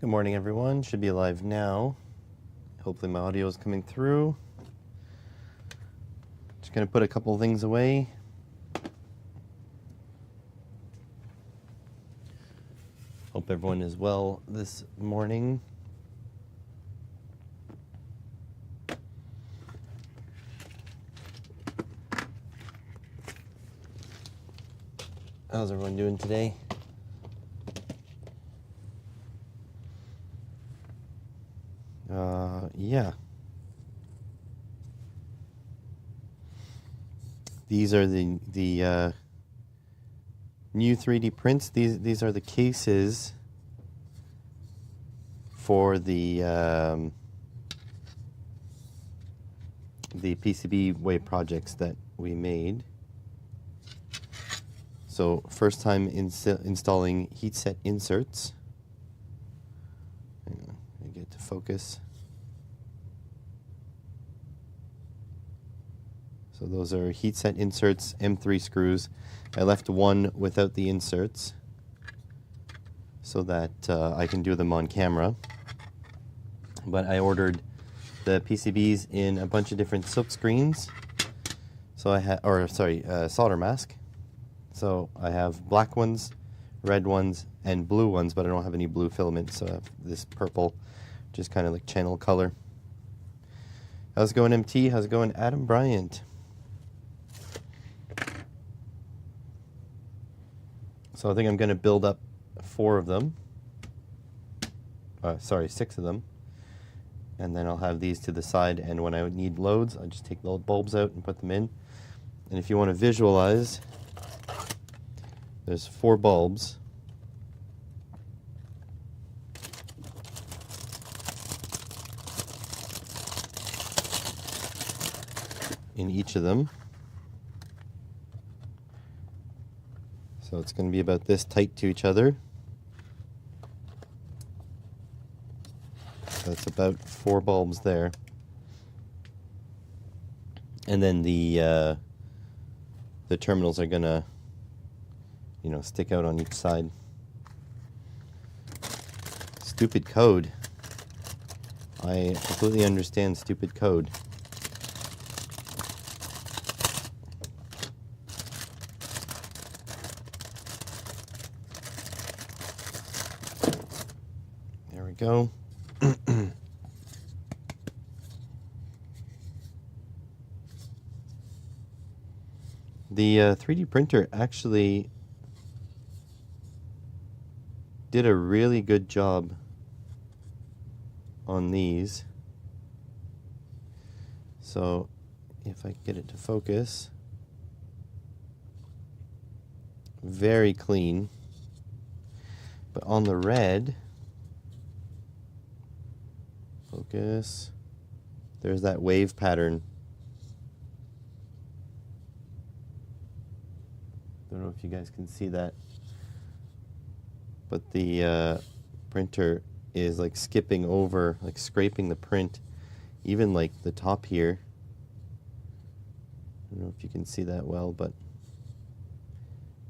Good morning, everyone. Should be live now. Hopefully my audio is coming through. Just going to put a couple things away. Hope everyone is well this morning. How's everyone doing today? Yeah. These are the new 3D prints. These are the cases for the PCB wave projects that we made. So first time installing heat set inserts. Hang on, I get to focus. So those are heat set inserts, M3 screws. I left one without the inserts so that I can do them on camera. But I ordered the PCBs in a bunch of different silk screens. So I had, solder mask. So I have black ones, red ones, and blue ones, but I don't have any blue filament, so I have this purple, just kind of like channel color. How's it going, MT? How's it going, Adam Bryant? So I think I'm going to build up 4 of them. 6 of them. And then I'll have these to the side, and when I need loads, I just take the bulbs out and put them in. And if you want to visualize, there's 4 bulbs. In each of them. So it's going to be about this tight to each other. That's about 4 bulbs there. And then the terminals are going to, stick out on each side. Stupid code. I completely understand stupid code. There we go. The 3D printer actually did a really good job on these. So if I get it to focus, very clean. But on the red, focus, there's that wave pattern. Don't know if you guys can see that, but the printer is like skipping over, like scraping the print, even like the top here. I don't know if you can see that well, but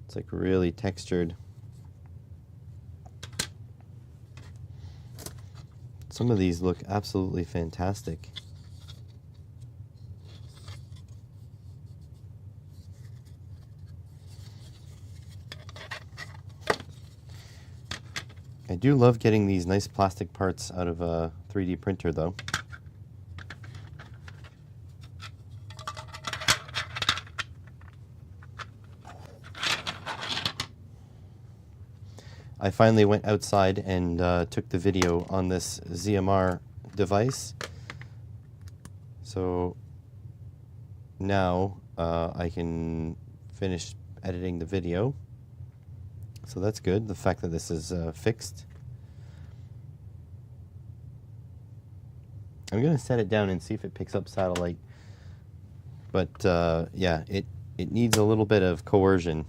it's like really textured. Some of these look absolutely fantastic. I do love getting these nice plastic parts out of a 3D printer though. I finally went outside and took the video on this ZMR device. So now I can finish editing the video. So that's good, the fact that this is fixed. I'm going to set it down and see if it picks up satellite. But yeah, it needs a little bit of coercion.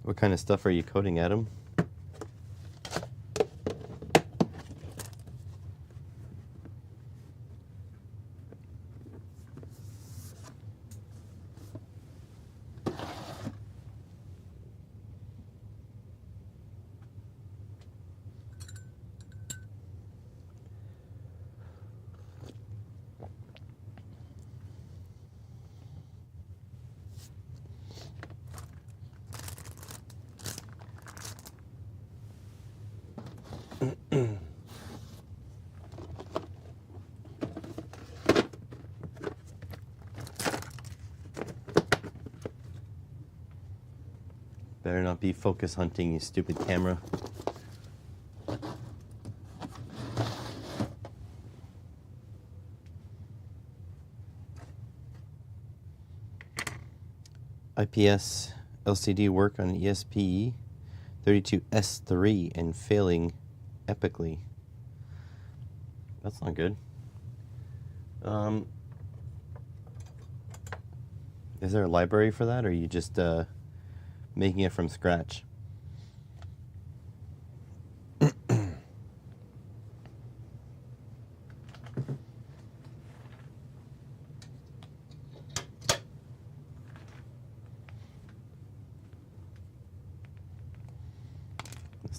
What kind of stuff are you coding, Adam? Better not be focus hunting, you stupid camera. IPS LCD work on an ESP 32S3 and failing epically. That's not good. Is there a library for that, or are you just making it from scratch?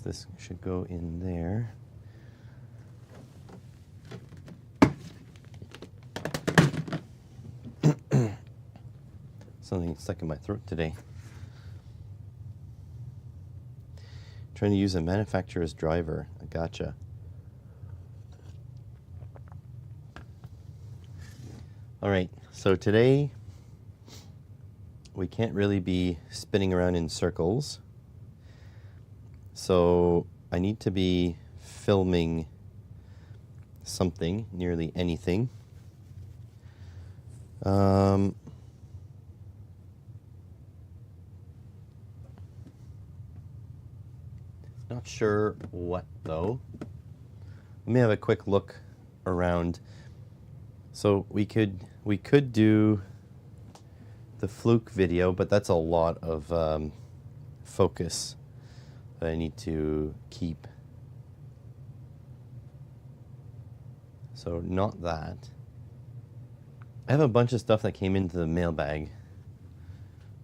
This should go in there. Something stuck in my throat today. Trying to use a manufacturer's driver. I gotcha. All right, so today we can't really be spinning around in circles. So I need to be filming something, nearly anything. Not sure what though. Let me have a quick look around. So we could do the Fluke video, but that's a lot of focus that I need to keep. So not that. I have a bunch of stuff that came into the mailbag.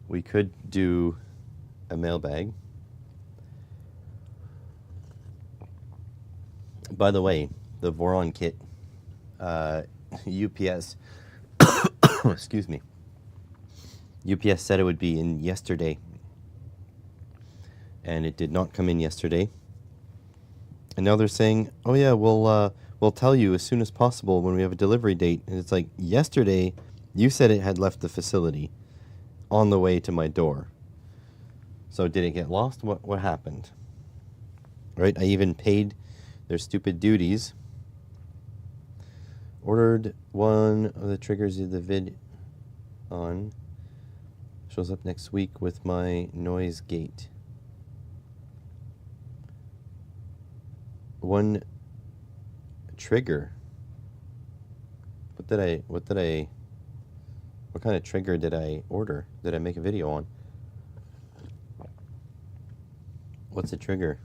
We could do a mailbag. By the way, the Voron kit, UPS, excuse me, UPS said it would be in yesterday, and it did not come in yesterday. And now they're saying, oh yeah, we'll tell you as soon as possible when we have a delivery date. And it's like, yesterday you said it had left the facility on the way to my door. So did it get lost? What happened? Right? I even paid their stupid duties. Ordered one of the triggers of the vid on. Shows up next week with my noise gate. One trigger. What kind of trigger did I order? Did I make a video on? What's a trigger?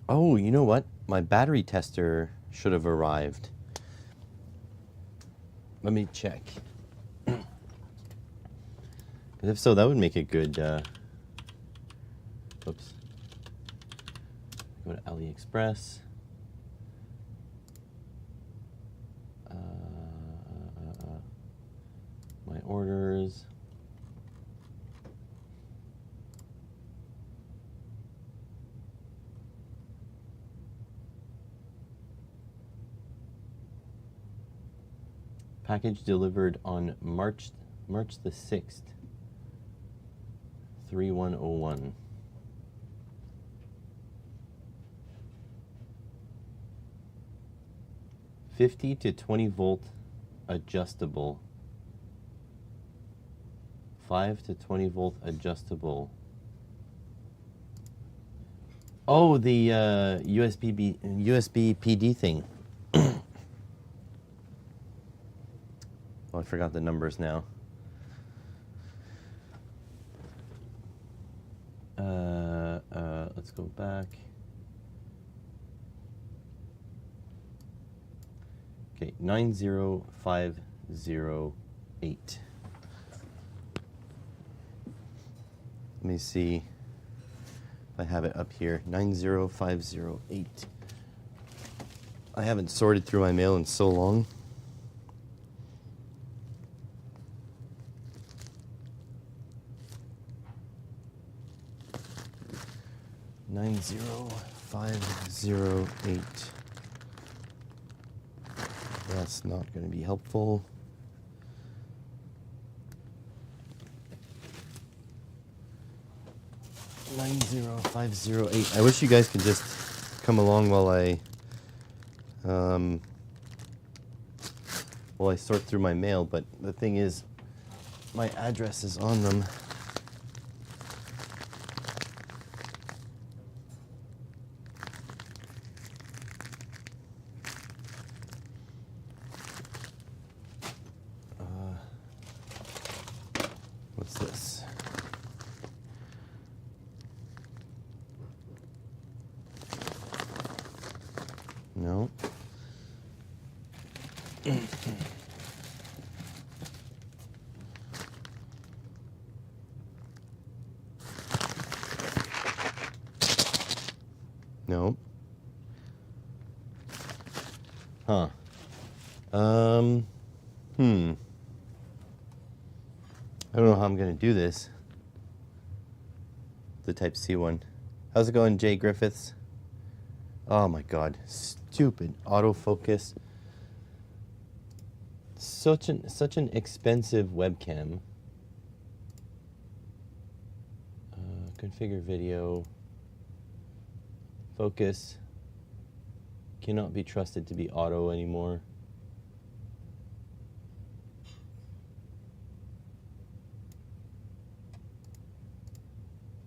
Oh, you know what? My battery tester should have arrived. Let me check. If so, that would make a good... Oops. Go to AliExpress. My orders. Package delivered on March the 6th, 3101. $50 to 20 volt adjustable. 5 to 20 volt adjustable. Oh, the USB PD thing. Oh, I forgot the numbers now. Let's go back. Okay, 90508. Let me see if I have it up here. 90508. I haven't sorted through my mail in so long. $90508. That's not going to be helpful. 90508. I wish you guys could just come along while I sort through my mail, but the thing is, my address is on them. What's this? No. No. Huh. I don't know how I'm going to do this. The Type-C one. How's it going, Jay Griffiths? Oh my god. Stupid autofocus. Such an expensive webcam. Configure video. Focus. Cannot be trusted to be auto anymore.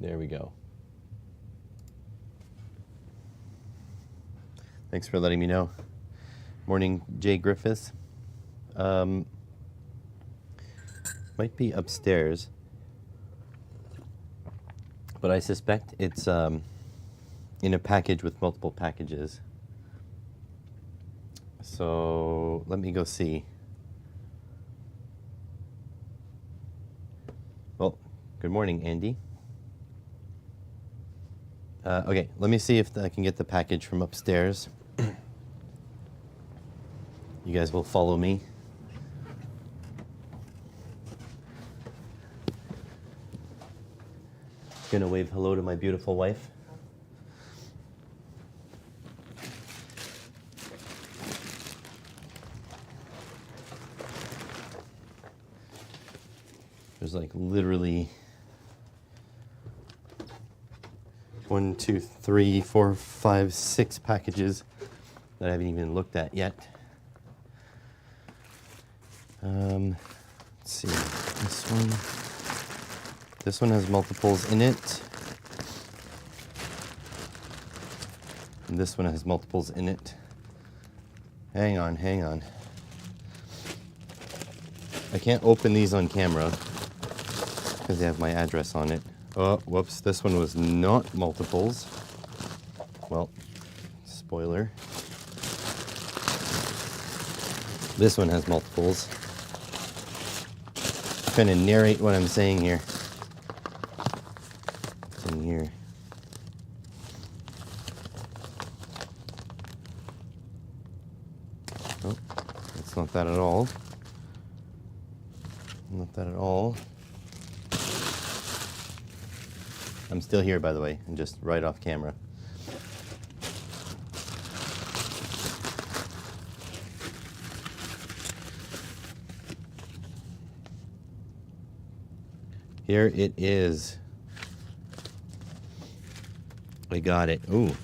There we go. Thanks for letting me know. Morning, Jay Griffiths. Might be upstairs, but I suspect it's in a package with multiple packages. So let me go see. Well, good morning, Andy. Okay, let me see if I can get the package from upstairs. You guys will follow me. Gonna wave hello to my beautiful wife. There's like literally 1, 2, 3, 4, 5, 6 packages that I haven't even looked at yet. Let's see, this one has multiples in it. And this one has multiples in it. Hang on. I can't open these on camera because they have my address on it. Oh, whoops, this one was not multiples. Well, spoiler. This one has multiples. I'm trying to narrate what I'm saying here. It's in here. Oh, it's not that at all. Not that at all. I'm still here, by the way, and just right off camera. Here it is. I got it. Ooh.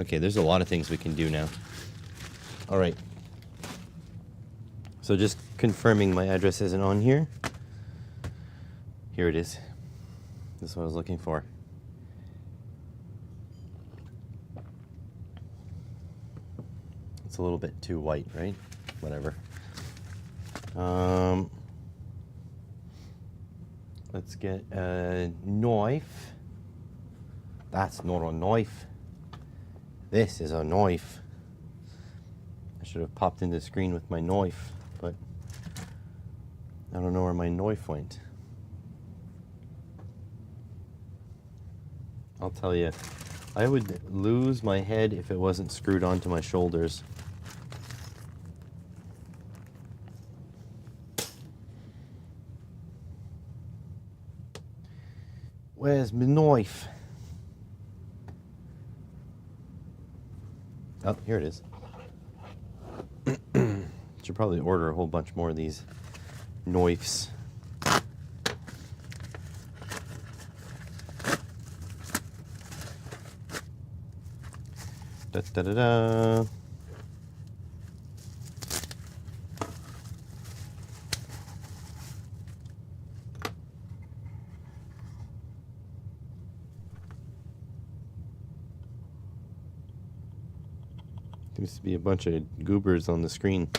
Okay, there's a lot of things we can do now. All right. So just confirming my address isn't on here. Here it is. This is what I was looking for. It's a little bit too white, right? Whatever. Let's get a knife. That's not a knife. This is a knife. I should have popped into the screen with my knife, but I don't know where my knife went. I'll tell you, I would lose my head if it wasn't screwed onto my shoulders. Where's my knife? Oh, here it is. Should probably order a whole bunch more of these knives. Da, da, da, da. Seems to be a bunch of goobers on the screen.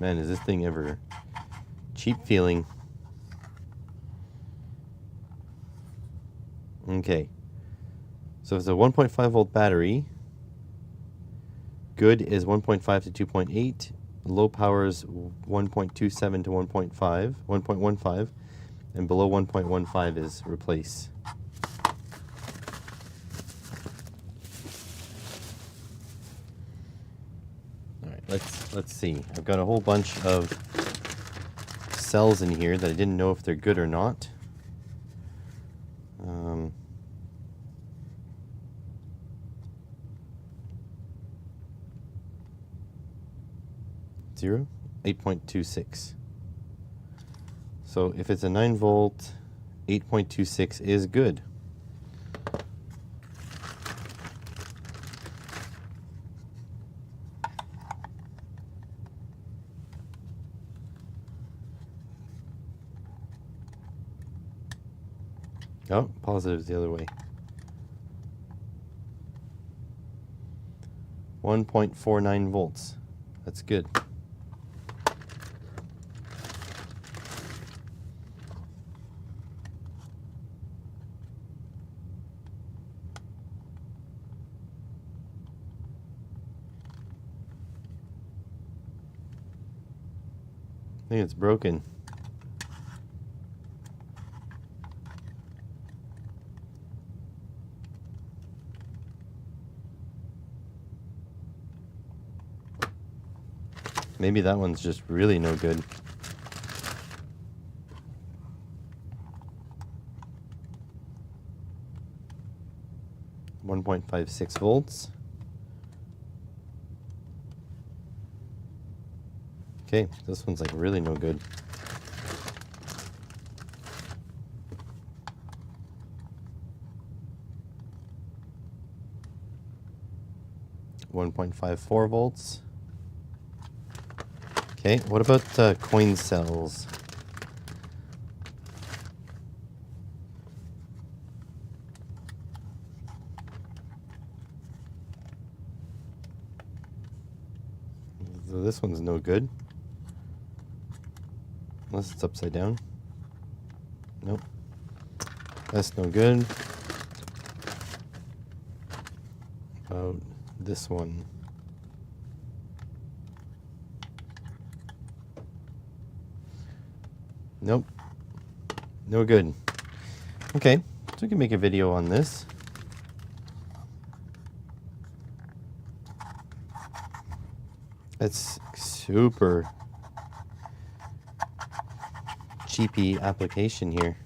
Man, is this thing ever cheap feeling. Okay. So it's a 1.5 volt battery. Good is 1.5 to 2.8. Low power is 1.27 to 1.15. And below 1.15 is replace. Let's see. I've got a whole bunch of cells in here that I didn't know if they're good or not. 8.26. So if it's a 9 volt, 8.26 is good. Oh, positive the other way. 1.49 volts. That's good. I think it's broken. Maybe that one's just really no good. .56 volts. Okay, this one's like really no good. .54 volts. Okay, what about coin cells? So this one's no good. Unless it's upside down. Nope. That's no good. About this one. Nope. No good. Okay, so we can make a video on this. It's super cheapy application here.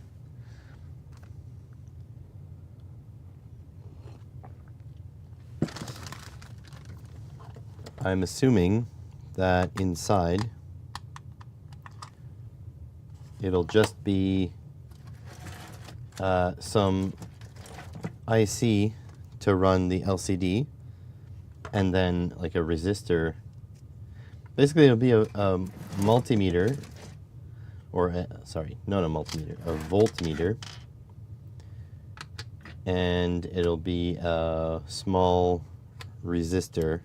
I'm assuming that inside it'll just be some IC to run the LCD, and then like a resistor. Basically, it'll be a multimeter, or sorry, not a multimeter, a voltmeter, and it'll be a small resistor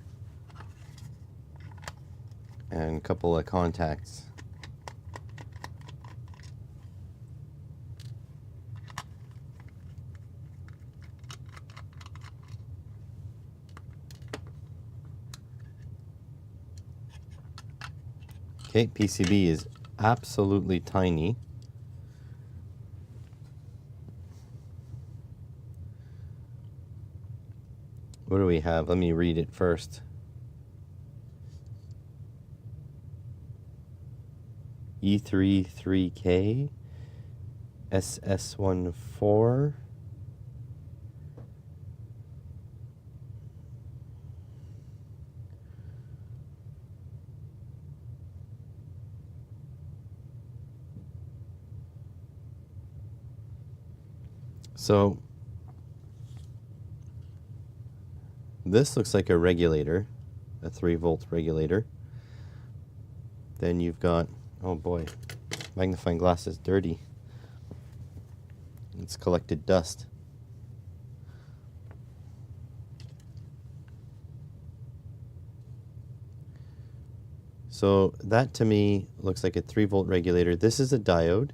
and a couple of contacts. Okay, PCB is absolutely tiny. What do we have? Let me read it first. E33K SS14 So this looks like a regulator, a 3-volt regulator. Then you've got, oh boy, magnifying glass is dirty. It's collected dust. So that to me looks like a 3-volt regulator. This is a diode.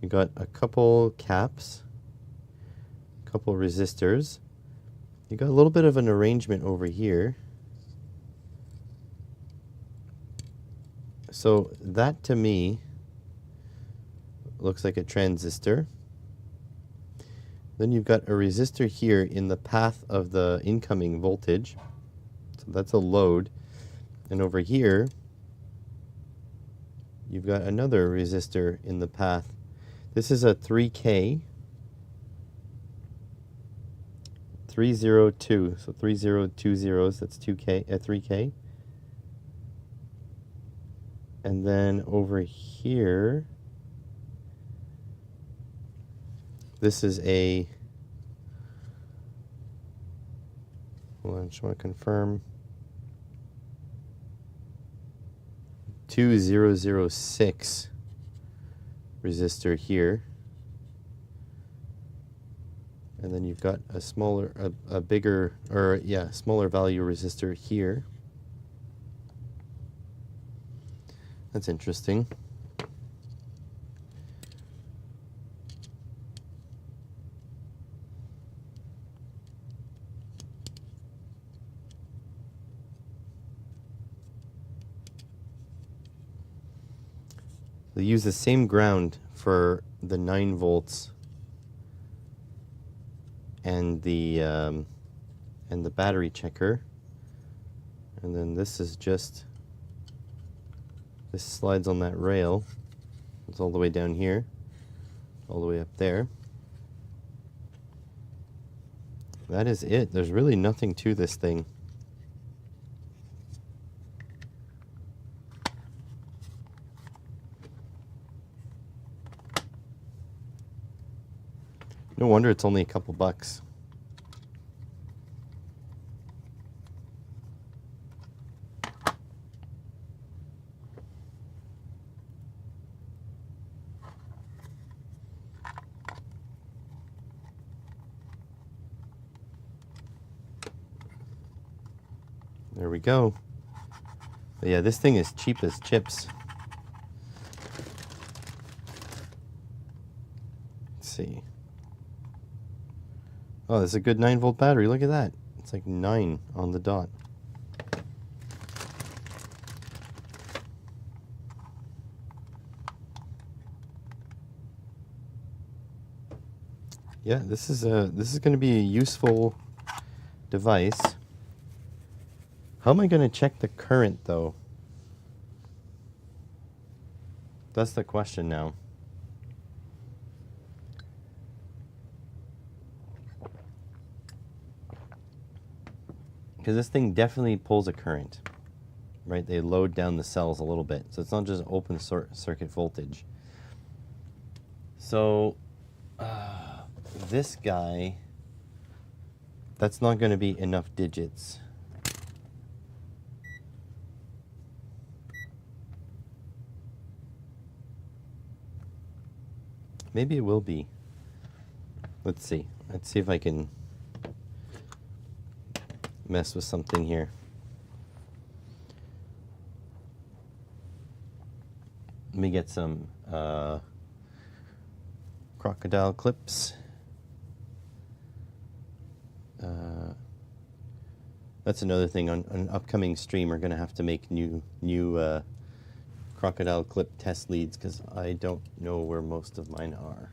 You've got a couple caps, a couple resistors. You got a little bit of an arrangement over here. So that to me looks like a transistor. Then you've got a resistor here in the path of the incoming voltage. So that's a load. And over here, you've got another resistor in the path. This is a 3K. 302, so 302 zeros, that's 2K, 3K. And then over here, this is a, hold on, I just want to confirm, 2006 resistor here. And then you've got a smaller, a bigger, or yeah, smaller value resistor here. That's interesting. They use the same ground for the 9 volts and the battery checker, and then this is just, this slides on that rail. It's all the way down here, all the way up there. That is it. There's really nothing to this thing. No wonder it's only a couple bucks. There we go. But yeah, this thing is cheap as chips. Let's see. Oh, there's a good 9-volt battery. Look at that. It's like 9 on the dot. Yeah, this is going to be a useful device. How am I going to check the current though? That's the question now. Because this thing definitely pulls a current, right? They load down the cells a little bit. So it's not just open circuit voltage. So this guy, that's not going to be enough digits. Maybe it will be. Let's see. Let's see if I can mess with something here. Let me get some crocodile clips. That's another thing on an upcoming stream. We're going to have to make new crocodile clip test leads because I don't know where most of mine are.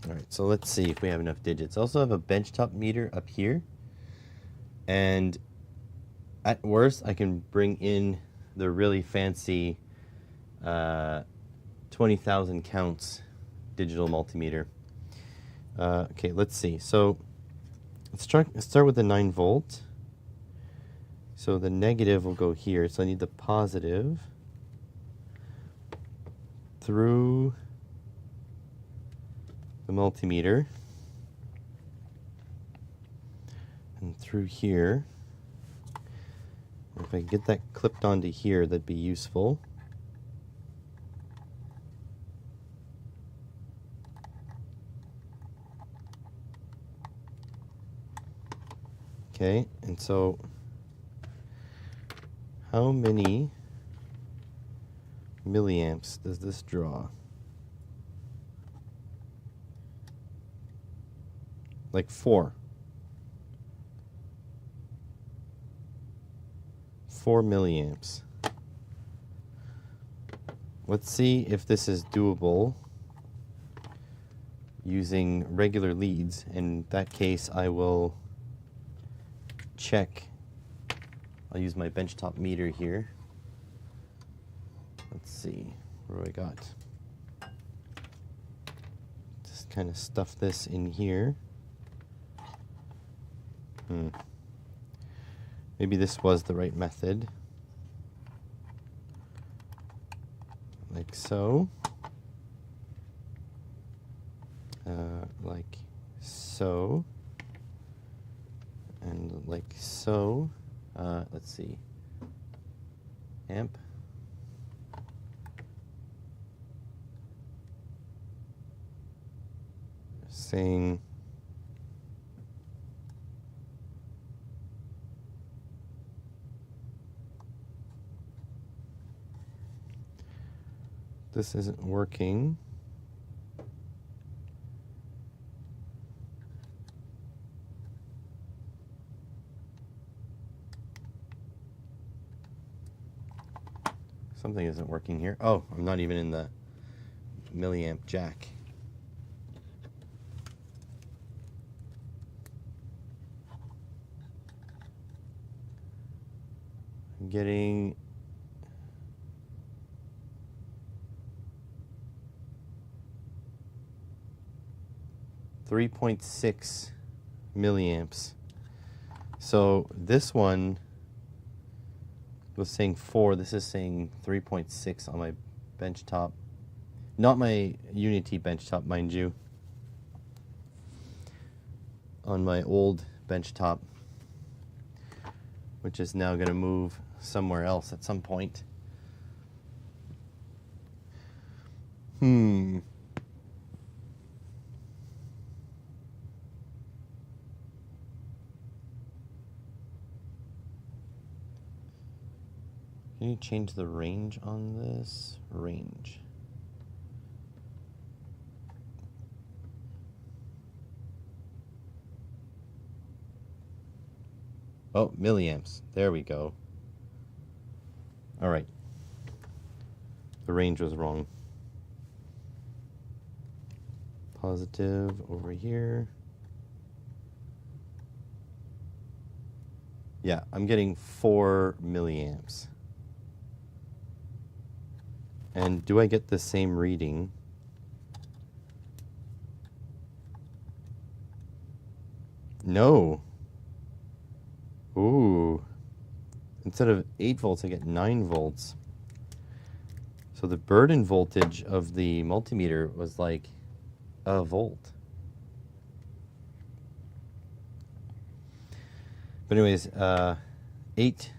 All right, so let's see if we have enough digits. I also have a benchtop meter up here. And at worst, I can bring in the really fancy 20,000 counts digital multimeter. Okay, let's see. So let's start with the 9 volt. So the negative will go here. So I need the positive through the multimeter. through here. If I get that clipped onto here, that'd be useful. Okay, and so how many milliamps does this draw? Like 4. 4 milliamps. Let's see if this is doable using regular leads. In that case, I will check. I'll use my benchtop meter here. Let's see, what do I got? Just kind of stuff this in here. Maybe this was the right method. Like so. Like so. And like so. Let's see. Amp. Saying this isn't working. Something isn't working here. Oh, I'm not even in the milliamp jack. I'm getting 3.6 milliamps. So this one was saying 4. This is saying 3.6 on my benchtop. Not my Unity benchtop, mind you. On my old benchtop, which is now going to move somewhere else at some point. Can you change the range on this? Range. Oh, milliamps. There we go. All right. The range was wrong. Positive over here. Yeah, I'm getting 4 milliamps. And do I get the same reading? No. Ooh. Instead of 8 volts, I get 9 volts. So the burden voltage of the multimeter was like a volt. But anyways, 8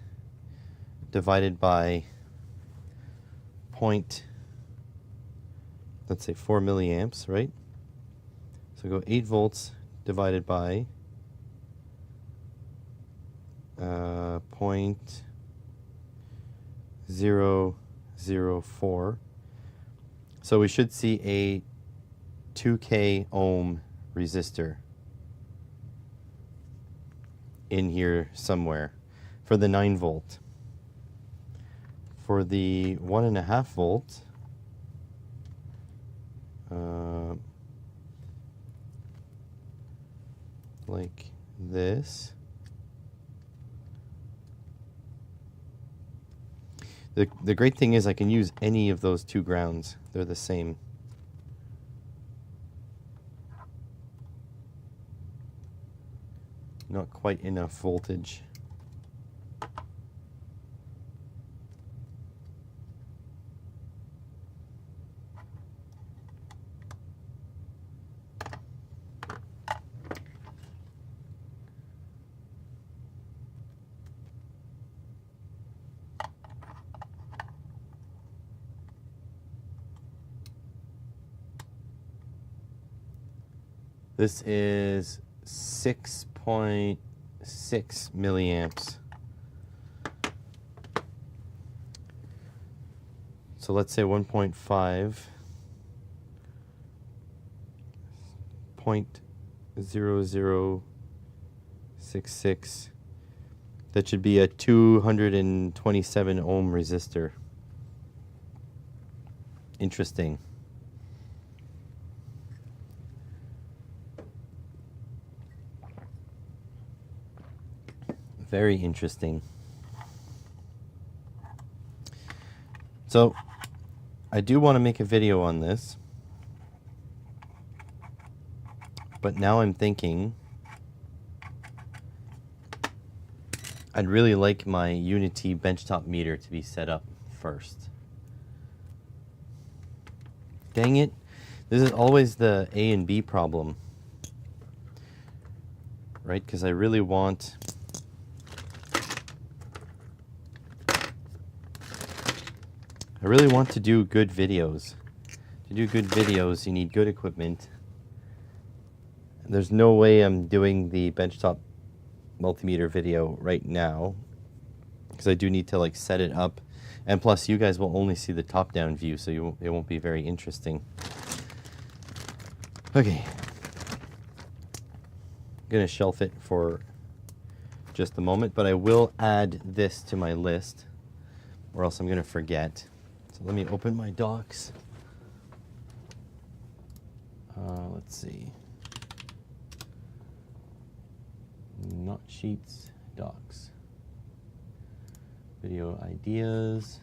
divided by let's say 4 milliamps, right? So go 8 volts divided by 0.004. So we should see a 2K ohm resistor in here somewhere for the 9 volt. For the 1.5 volt, like this. The great thing is I can use any of those two grounds. They're the same. Not quite enough voltage. This is 6.6 milliamps. So let's say 1.5, 0.0066. That should be a 227 ohm resistor. Interesting. Very interesting. So, I do want to make a video on this, but now I'm thinking I'd really like my Unity benchtop meter to be set up first. Dang it. This is always the A and B problem, right? Because I really want to do good videos. To do good videos, you need good equipment. There's no way I'm doing the benchtop multimeter video right now, because I do need to like set it up, and plus you guys will only see the top-down view, so it won't be very interesting. Okay, I'm gonna shelf it for just a moment, but I will add this to my list, or else I'm gonna forget. So let me open my docs. Let's see. Not sheets, docs. Video ideas.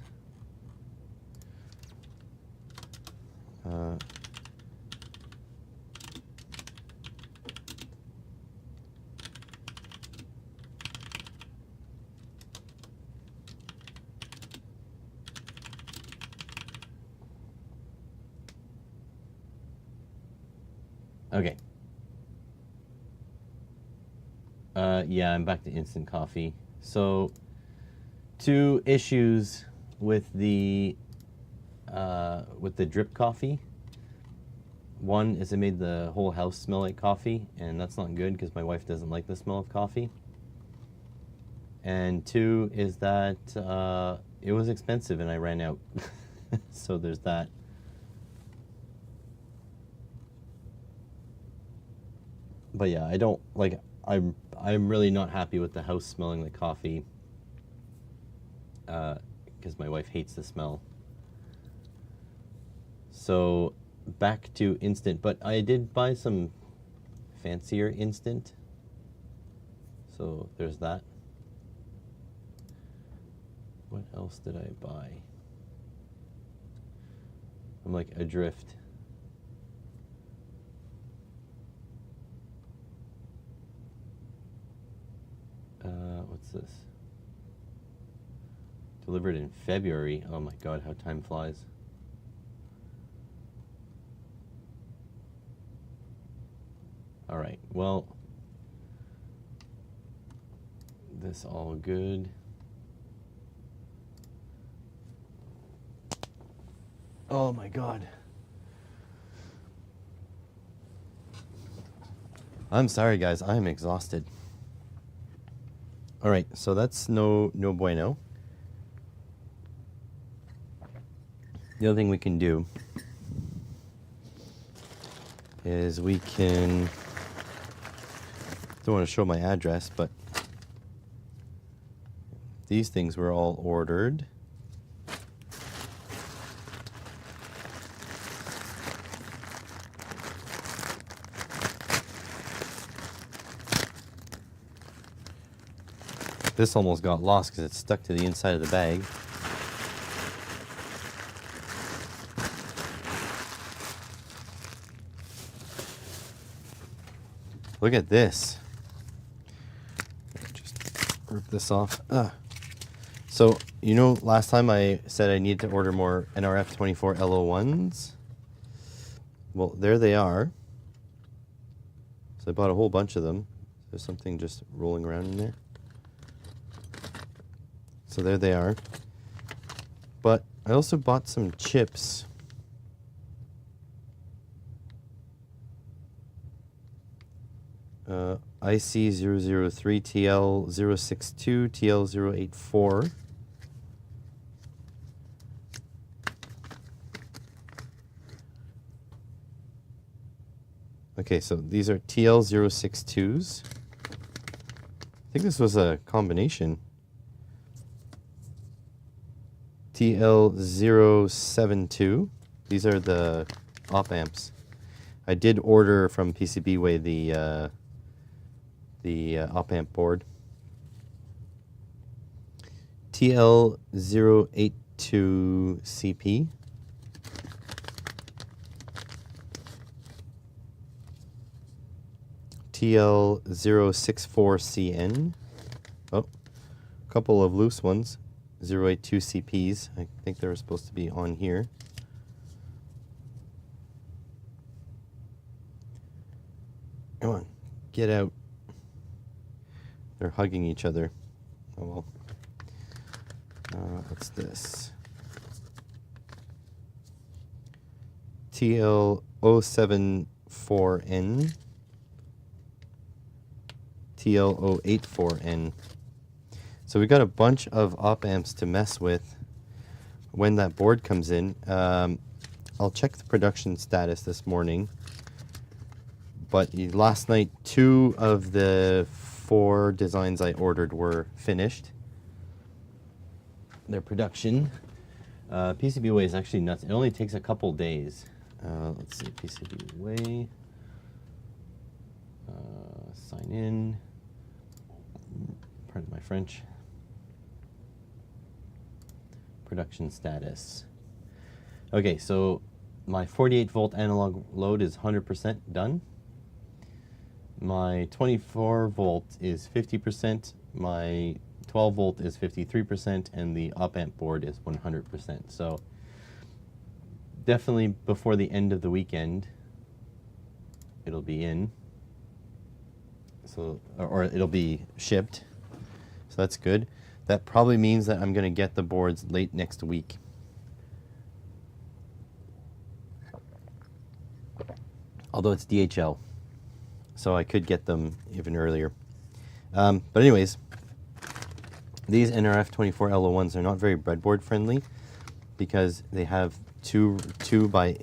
Okay. Yeah, I'm back to instant coffee. So, two issues with the drip coffee. One is it made the whole house smell like coffee, and that's not good because my wife doesn't like the smell of coffee. And two is that it was expensive and I ran out. So there's that. But yeah, I don't like. I'm really not happy with the house smelling like coffee, because my wife hates the smell. So back to instant, but I did buy some fancier instant. So there's that. What else did I buy? I'm like adrift. What's this? Delivered in February. Oh my god, how time flies. Alright, well, this all good. Oh my god. I'm sorry guys, I'm exhausted. Alright, so that's no bueno. The other thing we can do is we can, don't want to show my address, but these things were all ordered. This almost got lost because it's stuck to the inside of the bag. Look at this. Just rip this off. So, you know, last time I said I need to order more NRF24 LO1s? Well, there they are. So I bought a whole bunch of them. There's something just rolling around in there. So there they are. But I also bought some chips. IC003 TL062 TL084. Okay, so these are TL062s. I think this was a combination. TL072. These are the op amps. I did order from PCBWay the op amp board. TL082CP. TL064CN. Oh, a couple of loose ones. 082 CPs. I think they were supposed to be on here. Come on, get out. They're hugging each other. Oh well. What's this? TL074N. TL084N. So we got a bunch of op amps to mess with when that board comes in. I'll check the production status this morning. But last night, 2 of the 4 designs I ordered were finished. Their production. PCBWay is actually nuts. It only takes a couple days. Let's see, PCBWay. Sign in. Pardon my French. Production status. Okay, so my 48 volt analog load is 100% done. My 24 volt is 50%, my 12 volt is 53%, and the op amp board is 100%. So definitely before the end of the weekend, it'll be in. So, or it'll be shipped. So that's good. That probably means that I'm going to get the boards late next week. Although it's DHL, so I could get them even earlier. But anyways, these NRF24L01s are not very breadboard friendly because they have 2 by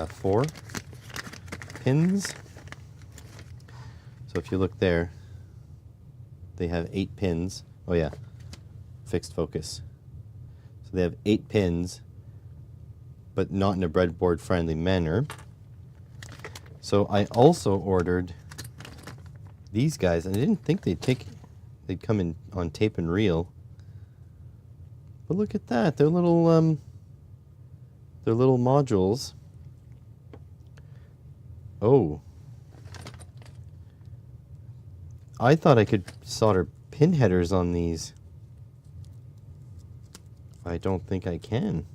4 pins. So if you look there, they have 8 pins. Oh yeah, fixed focus. So they have 8 pins, but not in a breadboard friendly manner. So I also ordered these guys, and I didn't think they'd come in on tape and reel. But look at that, they're little modules. Oh. I thought I could solder pin headers on these. I don't think I can.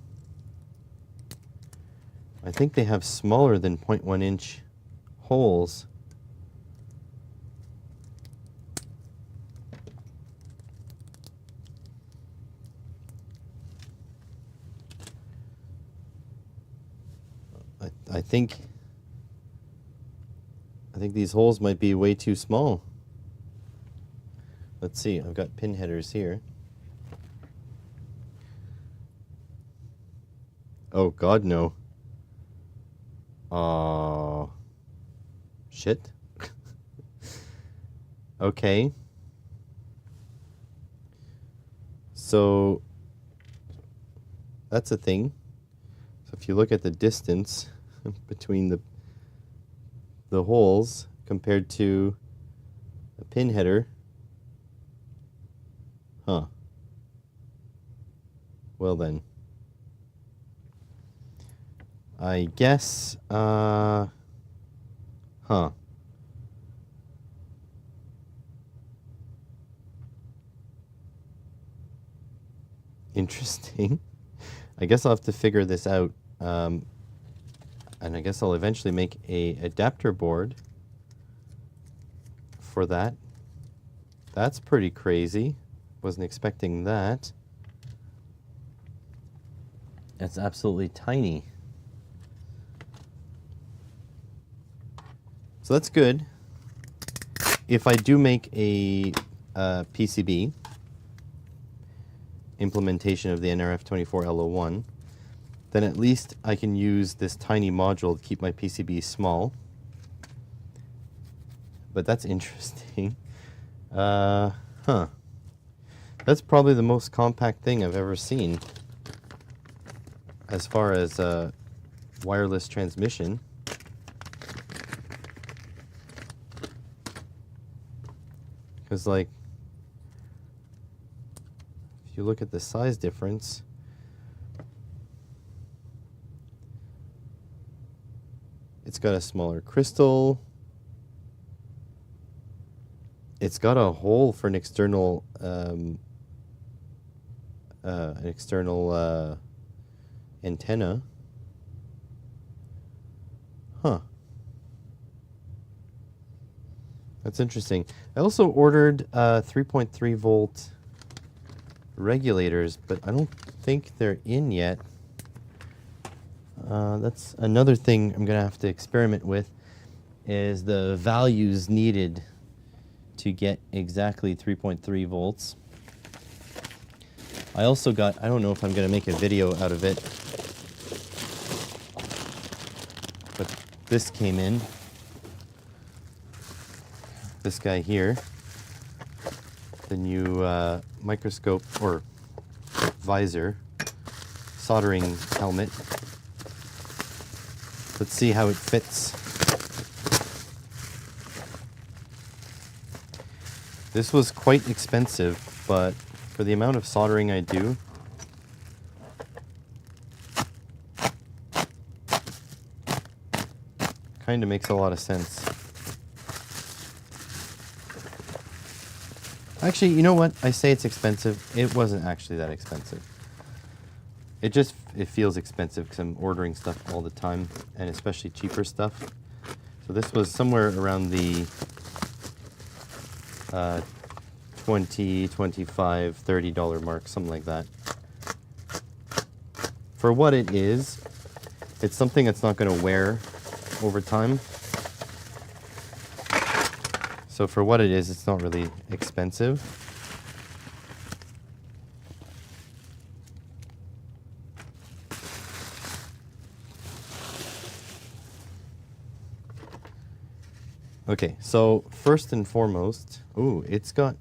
I think they have smaller than 0.1 inch holes. I think these holes might be way too small. Let's see, I've got pin headers here. Oh God, no. Shit. Okay. So that's a thing. So if you look at the distance between the holes compared to a pin header, huh. Well then, I guess, huh. Interesting. I guess I'll have to figure this out. And I guess I'll eventually make a adapter board for that. That's pretty crazy. Wasn't expecting that. That's absolutely tiny. So that's good. if I do make a PCB implementation of the nRF24L01, then at least I can use this tiny module to keep my PCB small. But that's interesting. That's probably the most compact thing I've ever seen as far as wireless transmission. Because, like, if you look at the size difference, it's got a smaller crystal. It's got a hole for an external antenna. Huh. That's interesting. I also ordered 3.3 volt regulators, but I don't think they're in yet. That's another thing I'm going to have to experiment with, is the values needed to get exactly 3.3 volts. I also got, I don't know if I'm going to make a video out of it, but this came in. This guy here, the new microscope or visor soldering helmet. Let's see how it fits. This was quite expensive, but for the amount of soldering I do, kind of makes a lot of sense. Actually, you know what? I say it's expensive. It wasn't actually that expensive. It feels expensive because I'm ordering stuff all the time, and especially cheaper stuff. So this was somewhere around the $20, $25, $30 mark, something like that. For what it is, it's something that's not going to wear over time. So for what it is, it's not really expensive. Okay, so first and foremost, ooh, it's got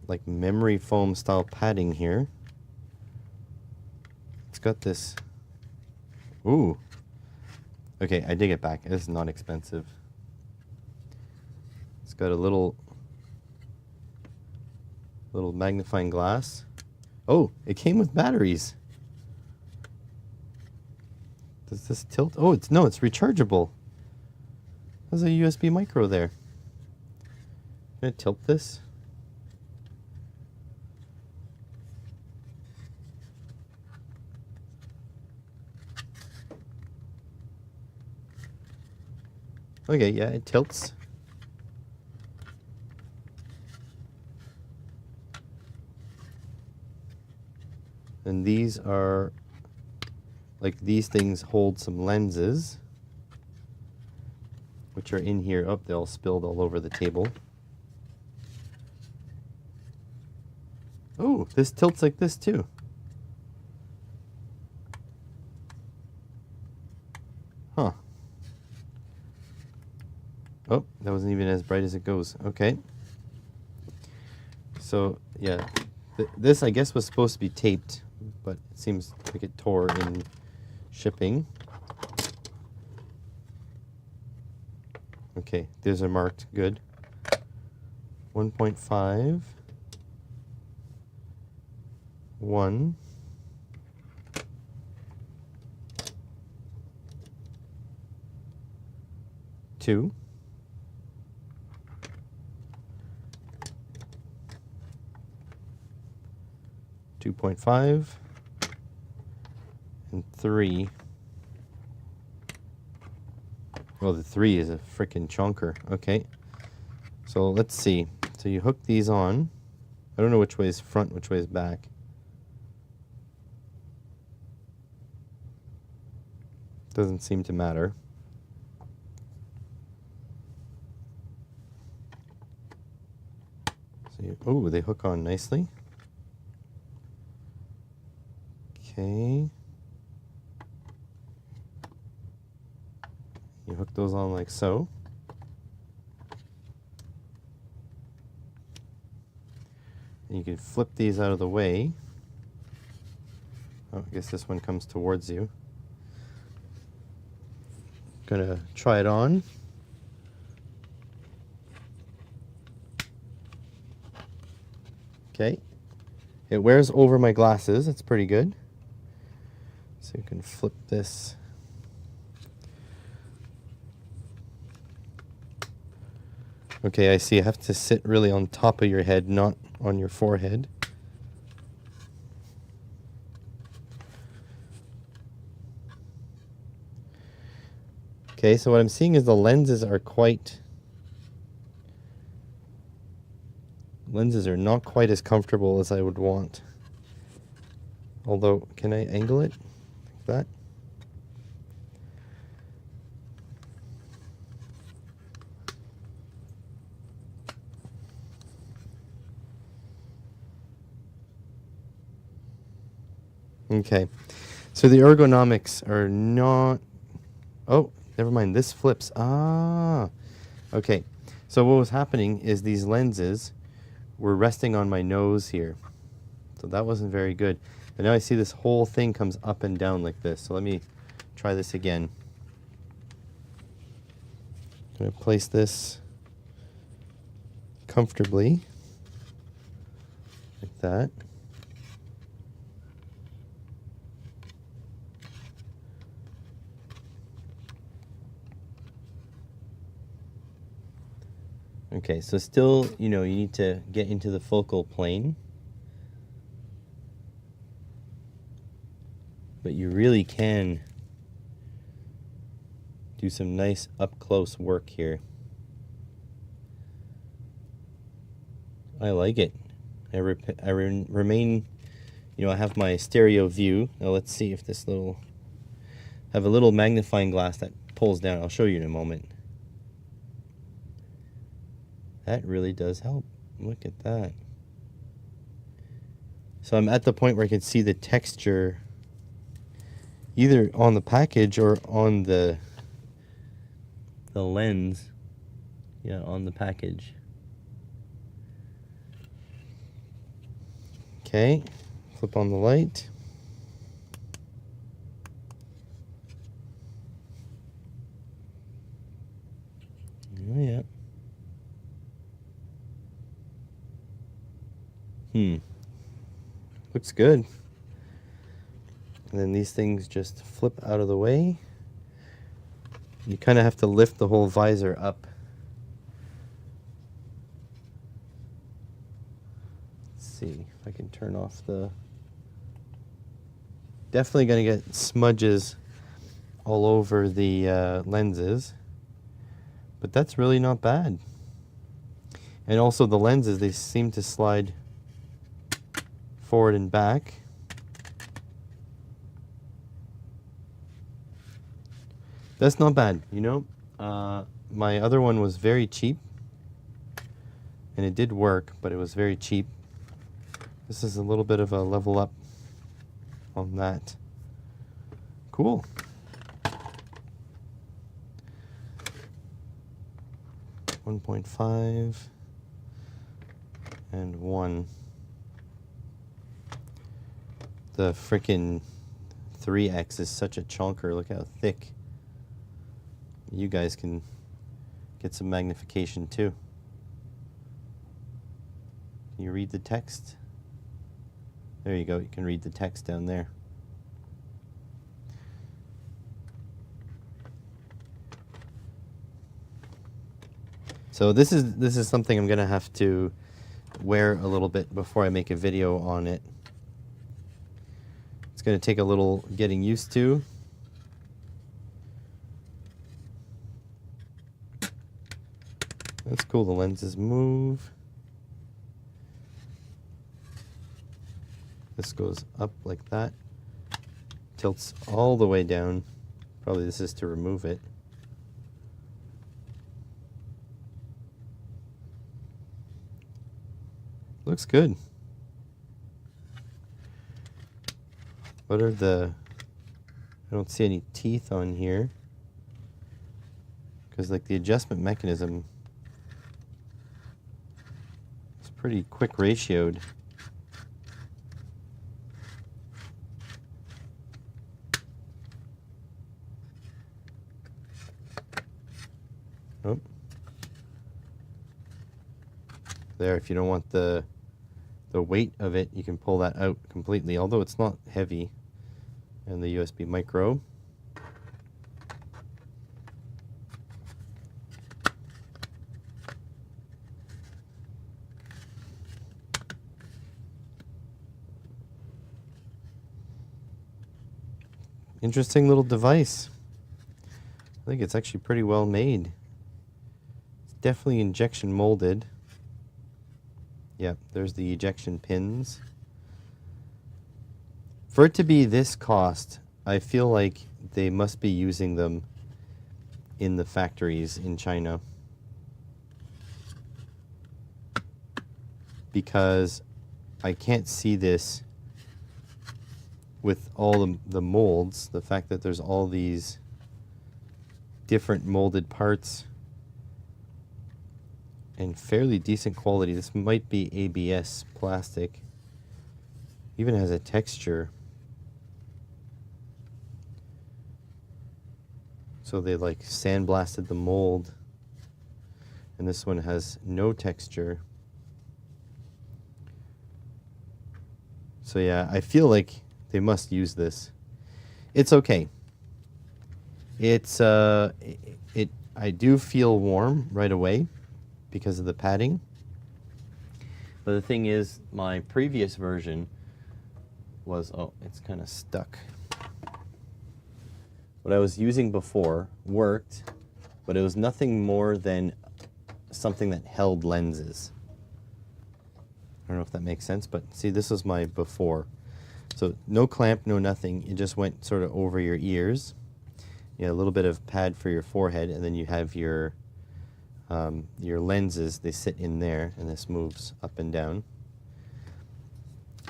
like memory foam style padding here. It's got this, ooh. Okay, I dig it back. It's not expensive. It's got a little magnifying glass. Oh, it came with batteries. Does this tilt? Oh, it's rechargeable. There's a USB micro there. I'm gonna tilt this. Okay, yeah, it tilts. And these are, like, these things hold some lenses, which are in here. Oh, they'll spilled all over the table. Oh, this tilts like this too. Huh. Oh, that wasn't even as bright as it goes. Okay. So, yeah. This, I guess, was supposed to be taped, but it seems like it tore in shipping. Okay, these are marked good. 1.5. 1. 2. 2.5 and 3. Well, the 3 is a frickin' chunker. Okay. So let's see. So you hook these on. I don't know which way is front, which way is back. Doesn't seem to matter. Oh, they hook on nicely. Okay. You hook those on like so. And you can flip these out of the way. Oh, I guess this one comes towards you. Gonna try it on. Okay. It wears over my glasses. That's pretty good. So you can flip this. Okay, I see. I have to sit really on top of your head, not on your forehead. Okay, so what I'm seeing is the lenses are not quite as comfortable as I would want. Although, can I angle it like that? Okay, so the ergonomics are not... Oh, never mind, this flips. Ah, okay. So what was happening is these lenses were resting on my nose here. So that wasn't very good. But now I see this whole thing comes up and down like this. So let me try this again. I'm going to place this comfortably, like that. Okay, so still, you need to get into the focal plane. But you really can do some nice up-close work here. I like it. I remain, I have my stereo view. Now let's see if this I have a little magnifying glass that pulls down. I'll show you in a moment. That really does help. Look at that. So I'm at the point where I can see the texture either on the package or on the lens. Yeah, on the package. Okay, flip on the light. Oh, yeah. Looks good. And then these things just flip out of the way. You kind of have to lift the whole visor up. Let's see if I can turn off the... Definitely going to get smudges all over the lenses. But that's really not bad. And also the lenses, they seem to slide forward and back. That's not bad, my other one was very cheap, and it did work, but it was very cheap. This is a little bit of a level up on that. Cool. .5 and 1. The frickin' 3X is such a chonker. Look how thick. You guys can get some magnification too. Can you read the text? There you go. You can read the text down there. So this is something I'm gonna have to wear a little bit before I make a video on it. It's gonna take a little getting used to. That's cool, the lenses move. This goes up like that. Tilts all the way down. Probably this is to remove it. Looks good. What are the... I don't see any teeth on here. Because like the adjustment mechanism is pretty quick ratioed. Oh. There, if you don't want the weight of it, you can pull that out completely, although it's not heavy. And the USB micro. Interesting little device. I think it's actually pretty well made. It's definitely injection molded. Yeah, there's the ejection pins. For it to be this cost, I feel like they must be using them in the factories in China. Because I can't see this with all the molds, the fact that there's all these different molded parts and fairly decent quality. This might be ABS plastic. Even has a texture. So they like sandblasted the mold. And this one has no texture. So yeah, I feel like they must use this. It's okay. It's I do feel warm right away because of the padding. But the thing is, my previous version was, oh, it's kind of stuck. What I was using before worked, but it was nothing more than something that held lenses. I don't know if that makes sense, but see, this was my before. So no clamp, no nothing. It just went sort of over your ears. You know, a little bit of pad for your forehead, and then you have your lenses. They sit in there, and this moves up and down.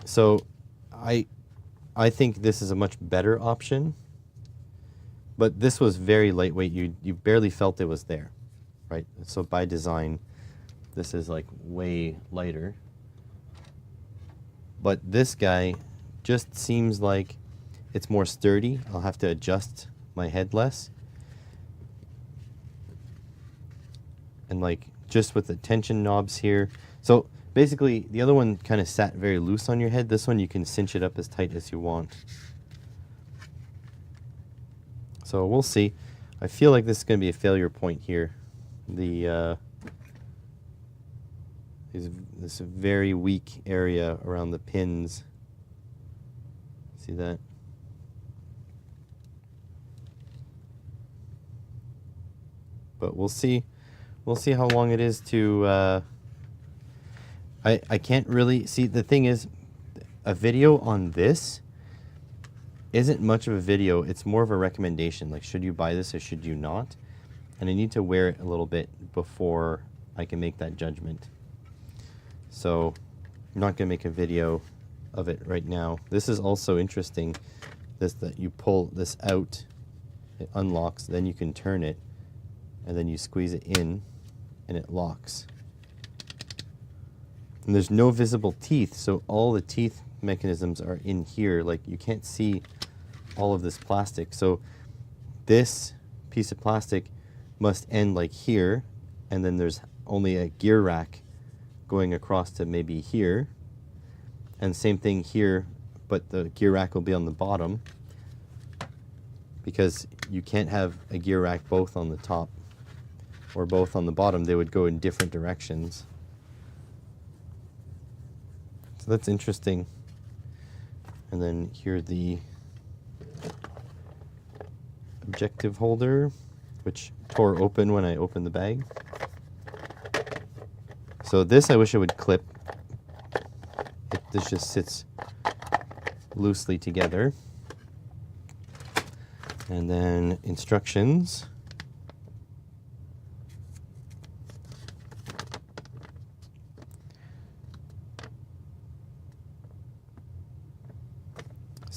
So I think this is a much better option. But this was very lightweight. You barely felt it was there, right? So by design, this is like way lighter. But this guy just seems like it's more sturdy. I'll have to adjust my head less. And like just with the tension knobs here. So basically the other one kind of sat very loose on your head. This one you can cinch it up as tight as you want. So we'll see. I feel like this is going to be a failure point here. This very weak area around the pins. See that? But we'll see. We'll see how long it is to... I can't really... See, the thing is, a video on this isn't much of a video. It's more of a recommendation. Like, should you buy this or should you not? And I need to wear it a little bit before I can make that judgment. So I'm not going to make a video of it right now. This is also interesting, that you pull this out, it unlocks, then you can turn it, and then you squeeze it in, and it locks. And there's no visible teeth, so all the teeth mechanisms are in here. Like, you can't see all of this plastic. So this piece of plastic must end like here, and then there's only a gear rack going across to maybe here. And same thing here, but the gear rack will be on the bottom because you can't have a gear rack both on the top or both on the bottom. They would go in different directions. So that's interesting. And then here the objective holder, which tore open when I opened the bag. So this I wish it would clip. This just sits loosely together. And then instructions.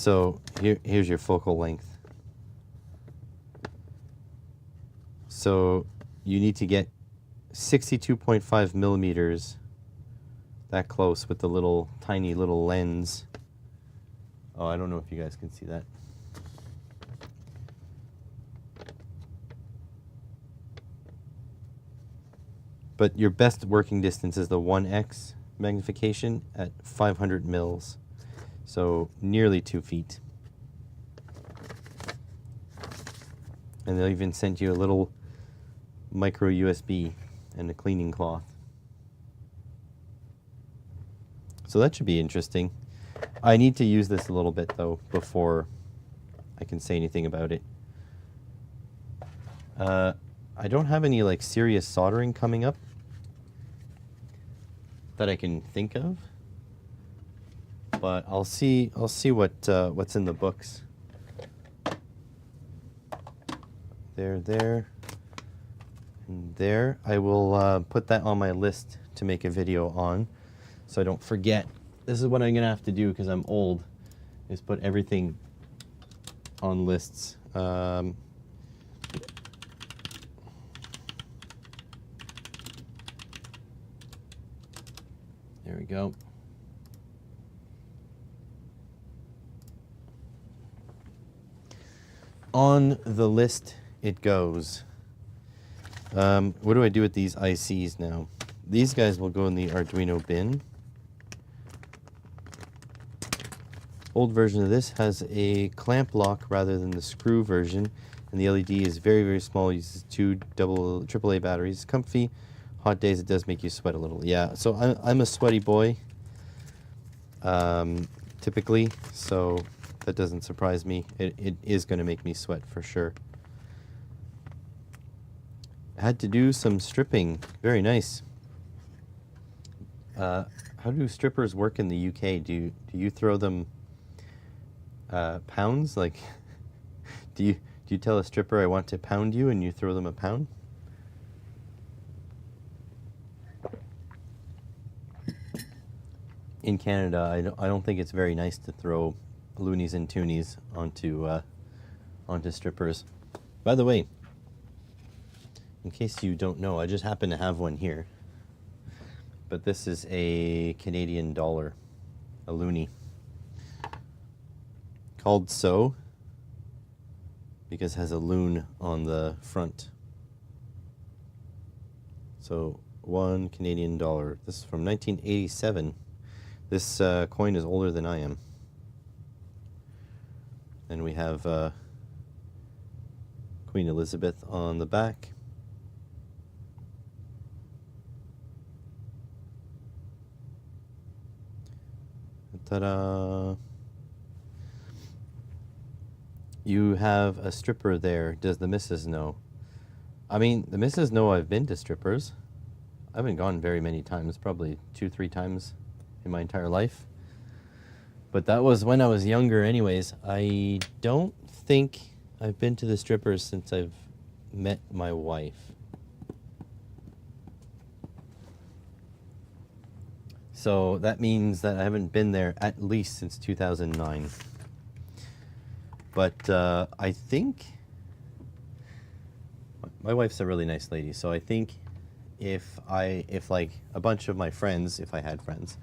So here's your focal length. So you need to get 62.5 millimeters, that close with the little tiny little lens. Oh, I don't know if you guys can see that. But your best working distance is the 1x magnification at 500 mils. So nearly 2 feet. And they'll even send you a little micro USB and a cleaning cloth. So that should be interesting. I need to use this a little bit though before I can say anything about it. I don't have any like serious soldering coming up that I can think of, but I'll see what's in the books. There, and there. I will put that on my list to make a video on, so I don't forget. This is what I'm gonna have to do because I'm old, is put everything on lists. There we go. On the list it goes. What do I do with these ICs now? These guys will go in the Arduino bin. Old version of this has a clamp lock rather than the screw version, and the LED is very, very small. It uses 2 AAA batteries. Comfy. Hot days it does make you sweat a little. Yeah, so I'm a sweaty boy, typically, so that doesn't surprise me. It is going to make me sweat for sure. Had to do some stripping. Very nice. How do strippers work in the UK? Do you throw them pounds? Like, do you tell a stripper I want to pound you and you throw them a pound? In Canada, I don't think it's very nice to throw loonies and toonies onto strippers. By the way, in case you don't know, I just happen to have one here. But this is a Canadian dollar, a loonie, called so because it has a loon on the front. So $1 Canadian. This is from 1987. This coin is older than I am. And we have Queen Elizabeth on the back. Ta-da! You have a stripper there. Does the missus know? I mean, the missus know I've been to strippers. I haven't gone very many times, probably 2-3 times in my entire life. But that was when I was younger anyways. I don't think I've been to the strippers since I've met my wife. So that means that I haven't been there at least since 2009. But I think my wife's a really nice lady, so I think if like a bunch of my friends, if I had friends,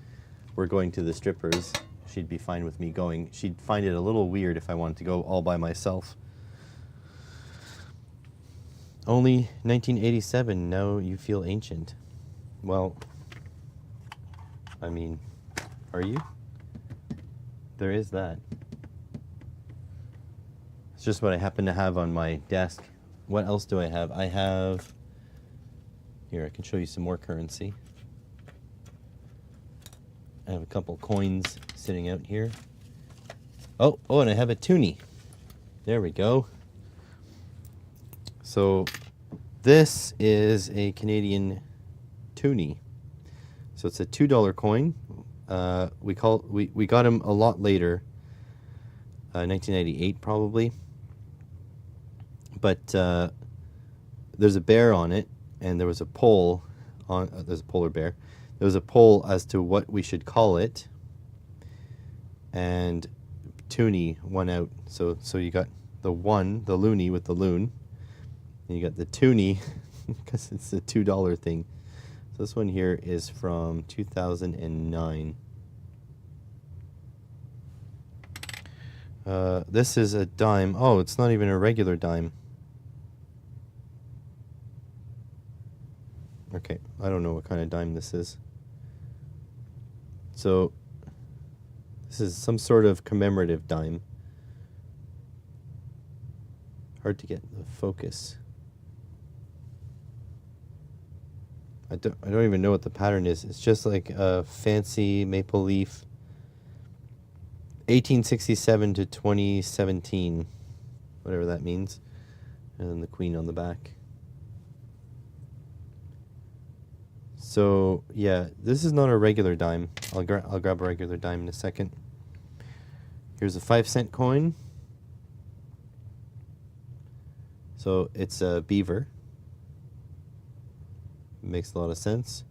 were going to the strippers, she'd be fine with me going. She'd find it a little weird if I wanted to go all by myself. Only 1987, now you feel ancient. Well, I mean, are you? There is that. It's just what I happen to have on my desk. What else do I have? I have... Here, I can show you some more currency. I have a couple coins sitting out here. Oh, and I have a toonie. There we go. So this is a Canadian toonie. So it's a $2 coin. We got him a lot later, 1998 probably. But there's a bear on it, and there was a poll on. There's a polar bear. There was a poll as to what we should call it, and toonie, one out. So you got the one, the loonie with the loon, and you got the toonie because it's a $2 thing. So this one here is from 2009. This is a dime. Oh, it's not even a regular dime. Okay, I don't know what kind of dime this is. So this is some sort of commemorative dime. Hard to get the focus. I don't even know what the pattern is. It's just like a fancy maple leaf. 1867 to 2017, whatever that means, and then the queen on the back. So yeah, this is not a regular dime. I'll grab a regular dime in a second. Here's a 5-cent coin. So it's a beaver. Makes a lot of sense.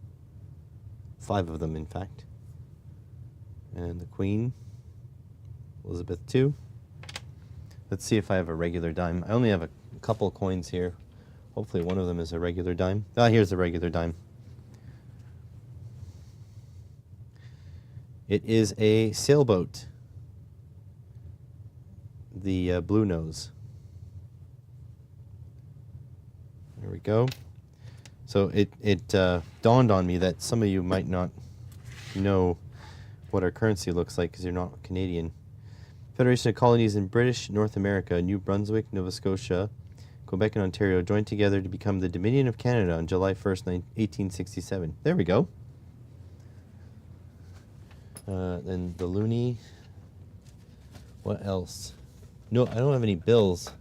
5 of them, in fact. And the queen, Elizabeth II. Let's see if I have a regular dime. I only have a couple coins here. Hopefully one of them is a regular dime. Ah, here's a regular dime. It is a sailboat. The Blue Nose. There we go. So it dawned on me that some of you might not know what our currency looks like because you're not Canadian. Federation of Colonies in British North America, New Brunswick, Nova Scotia, Quebec, and Ontario joined together to become the Dominion of Canada on July 1st, 1867. There we go. Then the loonie. What else? No, I don't have any bills.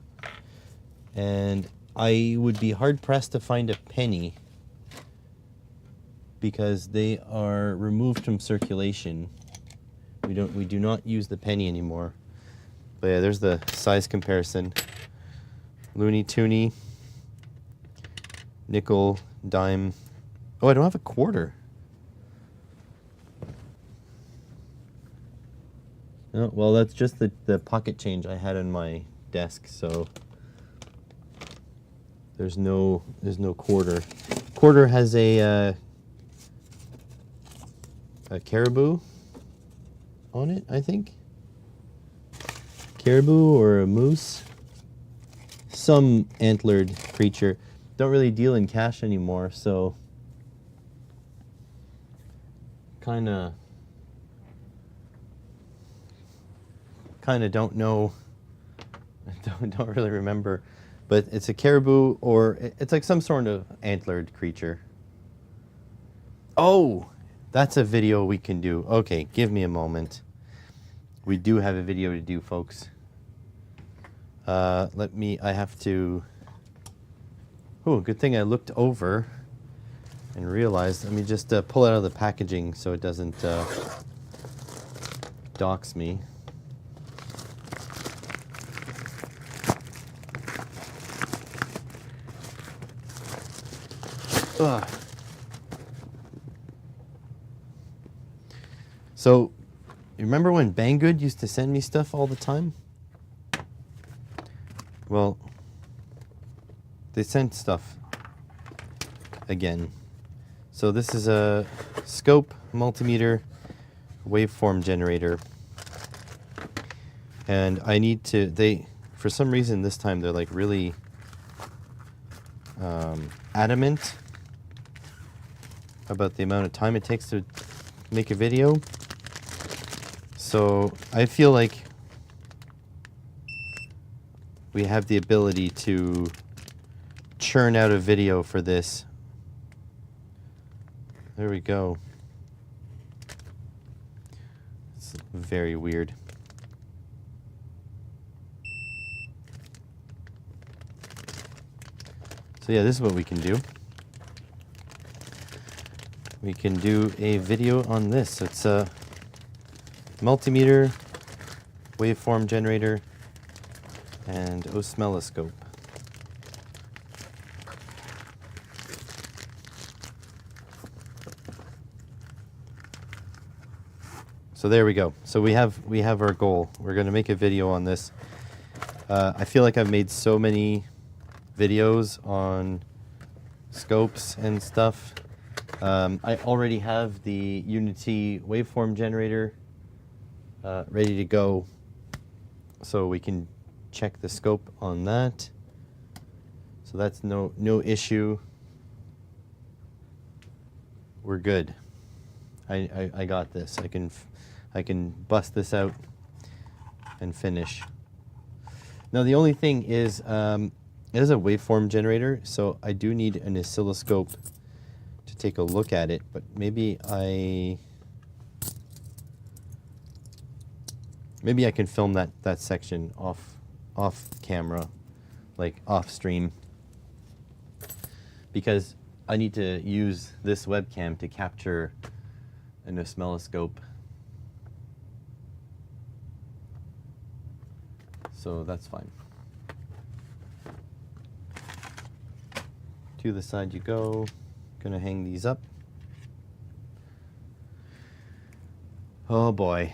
And I would be hard-pressed to find a penny because they are removed from circulation. We do not use the penny anymore. But yeah, there's the size comparison. Looney, toonie, nickel, dime. Oh, I don't have a quarter. Oh, well, that's just the pocket change I had on my desk, so there's no quarter. Quarter has a caribou on it, I think. Caribou or a moose. Some antlered creature. Don't really deal in cash anymore, so kinda don't know. Don't really remember, but it's a caribou or it's like some sort of antlered creature. Oh, that's a video we can do. Okay, give me a moment. We do have a video to do, folks. I have to. Oh, good thing I looked over and realized. Let me just pull it out of the packaging so it doesn't dox me. Ugh. So, you remember when Banggood used to send me stuff all the time? Well, they sent stuff again. So this is a scope multimeter waveform generator. And I need to, for some reason this time they're like really adamant about the amount of time it takes to make a video. So I feel like we have the ability to churn out a video for this. There we go. It's very weird. So yeah, this is what we can do. We can do a video on this. So it's a multimeter, waveform generator, and oscilloscope. So there we go. So we have our goal. We're going to make a video on this. I feel like I've made so many videos on scopes and stuff. I already have the Unity waveform generator ready to go, so we can check the scope on that. So that's no issue. We're good. I got this. I can bust this out and finish. Now the only thing is, it is a waveform generator, so I do need an oscilloscope to take a look at it. But maybe I can film that section off camera, like off stream, because I need to use this webcam to capture an oscilloscope. So that's fine. To the side you go. Gonna hang these up. Oh boy.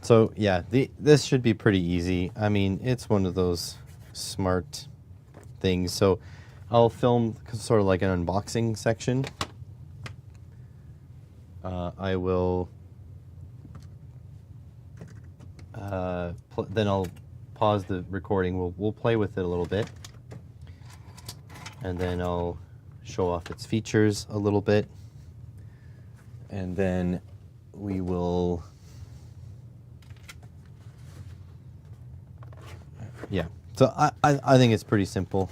So yeah, this should be pretty easy. I mean, it's one of those smart things. So I'll film sort of like an unboxing section. I will then I'll pause the recording. We'll play with it a little bit, and then I'll show off its features a little bit, and then we will, yeah. So I think it's pretty simple.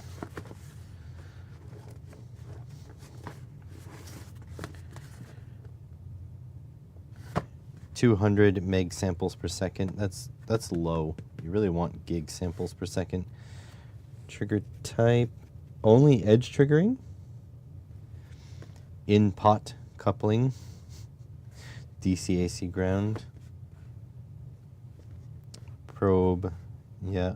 .200 meg samples per second. That's low. You really want gig samples per second. Trigger type, only edge triggering. In-pot coupling. DC-AC ground. Probe, yeah.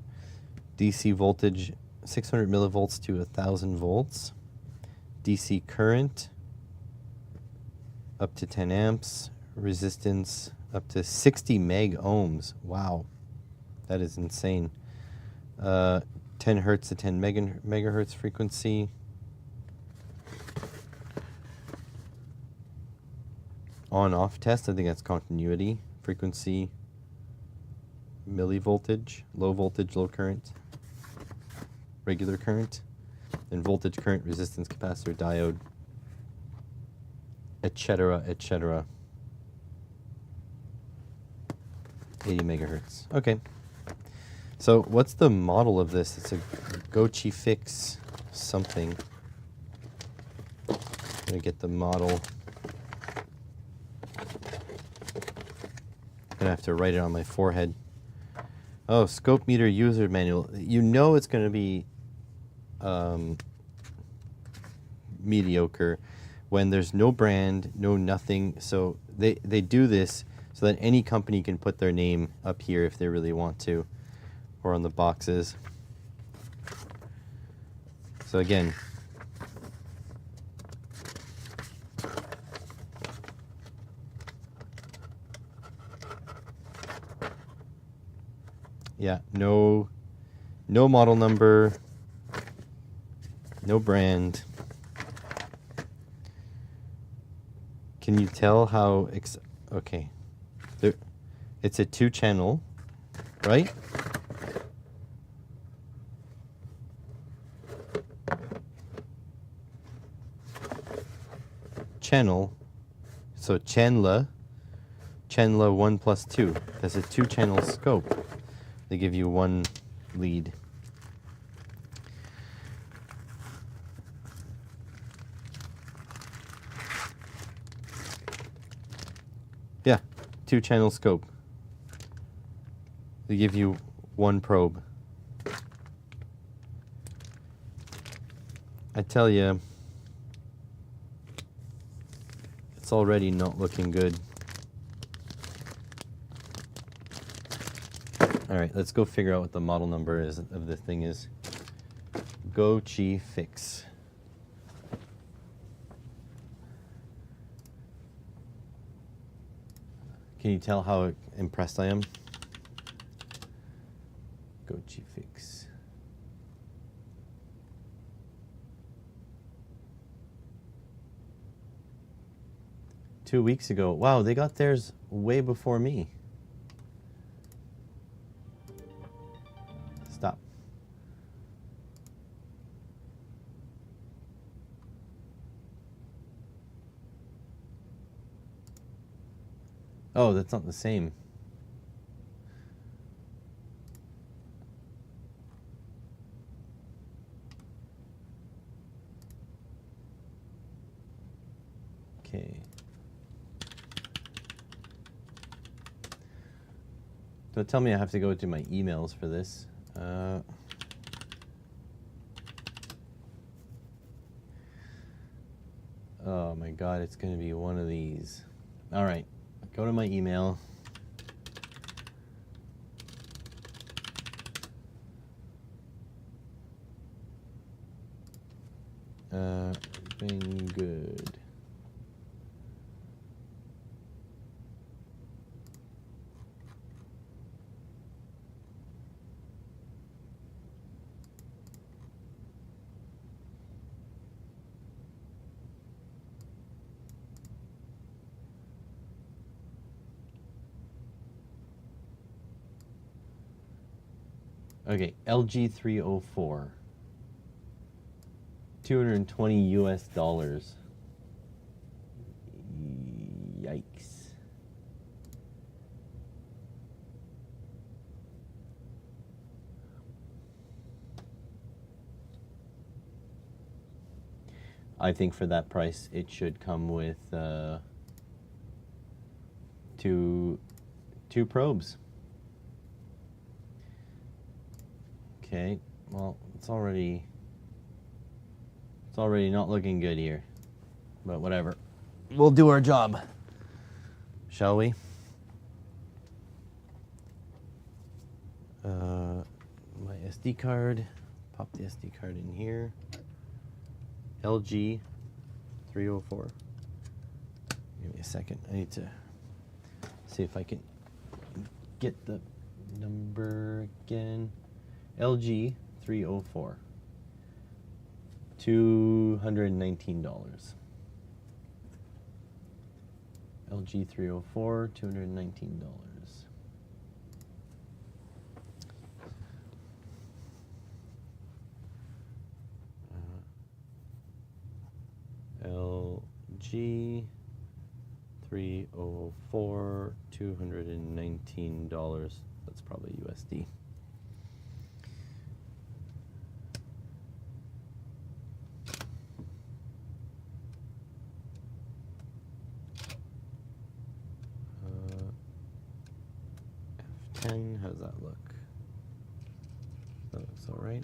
DC voltage, 600 millivolts to 1,000 volts. DC current, up to 10 amps. Resistance, up to 60 meg ohms. Wow. That is insane. 10 hertz to 10 megahertz frequency. On-off test, I think that's continuity. Frequency, millivoltage, low voltage, low current, regular current, and voltage, current, resistance, capacitor, diode, etc., etc. 80 megahertz. Okay. So what's the model of this? It's a Gochi Fix something. I'm gonna get the model. I'm gonna have to write it on my forehead. Oh, scope meter user manual. You know it's gonna be mediocre when there's no brand, no nothing. So they do this so that any company can put their name up here if they really want to, or on the boxes. So again, yeah, no model number, no brand. Can you tell how okay. It's a 2-channel, right? Channel, so Chandler 1+2. That's a 2-channel scope. They give you one lead. Yeah, 2-channel scope. They give you one probe. I tell you, it's already not looking good. All right, let's go figure out what the model number is of this thing is. Gochi Fix. Can you tell how impressed I am? Gochi Fix. Two weeks ago. Wow, they got theirs way before me. Stop. Oh, that's not the same. Okay. Don't tell me I have to go to my emails for this. Oh my god, it's going to be one of these. All right, go to my email. Been good. Okay, LG 304. $220 US. Yikes. I think for that price, it should come with two probes. Okay, well, it's already not looking good here, but whatever. We'll do our job, shall we? My SD card. Pop the SD card in here. LG 304. Give me a second. I need to see if I can get the number again. LG 304. $219. LG 304, $219. LG 304, $219. That's probably USD. F10, how does that look? That looks all right.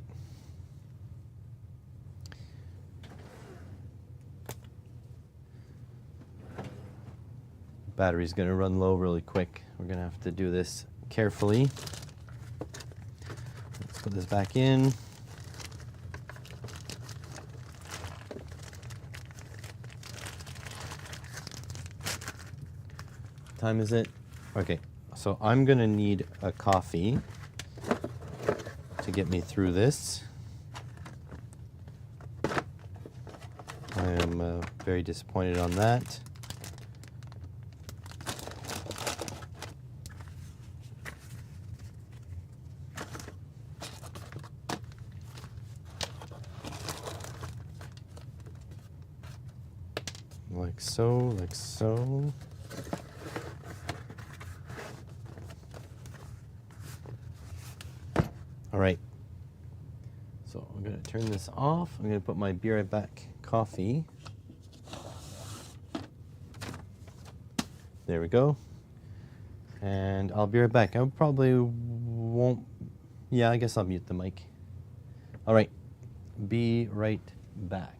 Battery's going to run low really quick. We're going to have to do this carefully. Let's put this back in. What time is it? Okay, so I'm going to need a coffee to get me through this. I am very disappointed on that. Like so, like so. All right. So I'm going to turn this off. I'm going to put my Be Right Back coffee. There we go. And I'll be right back. I probably won't. Yeah, I guess I'll mute the mic. All right. Be right back.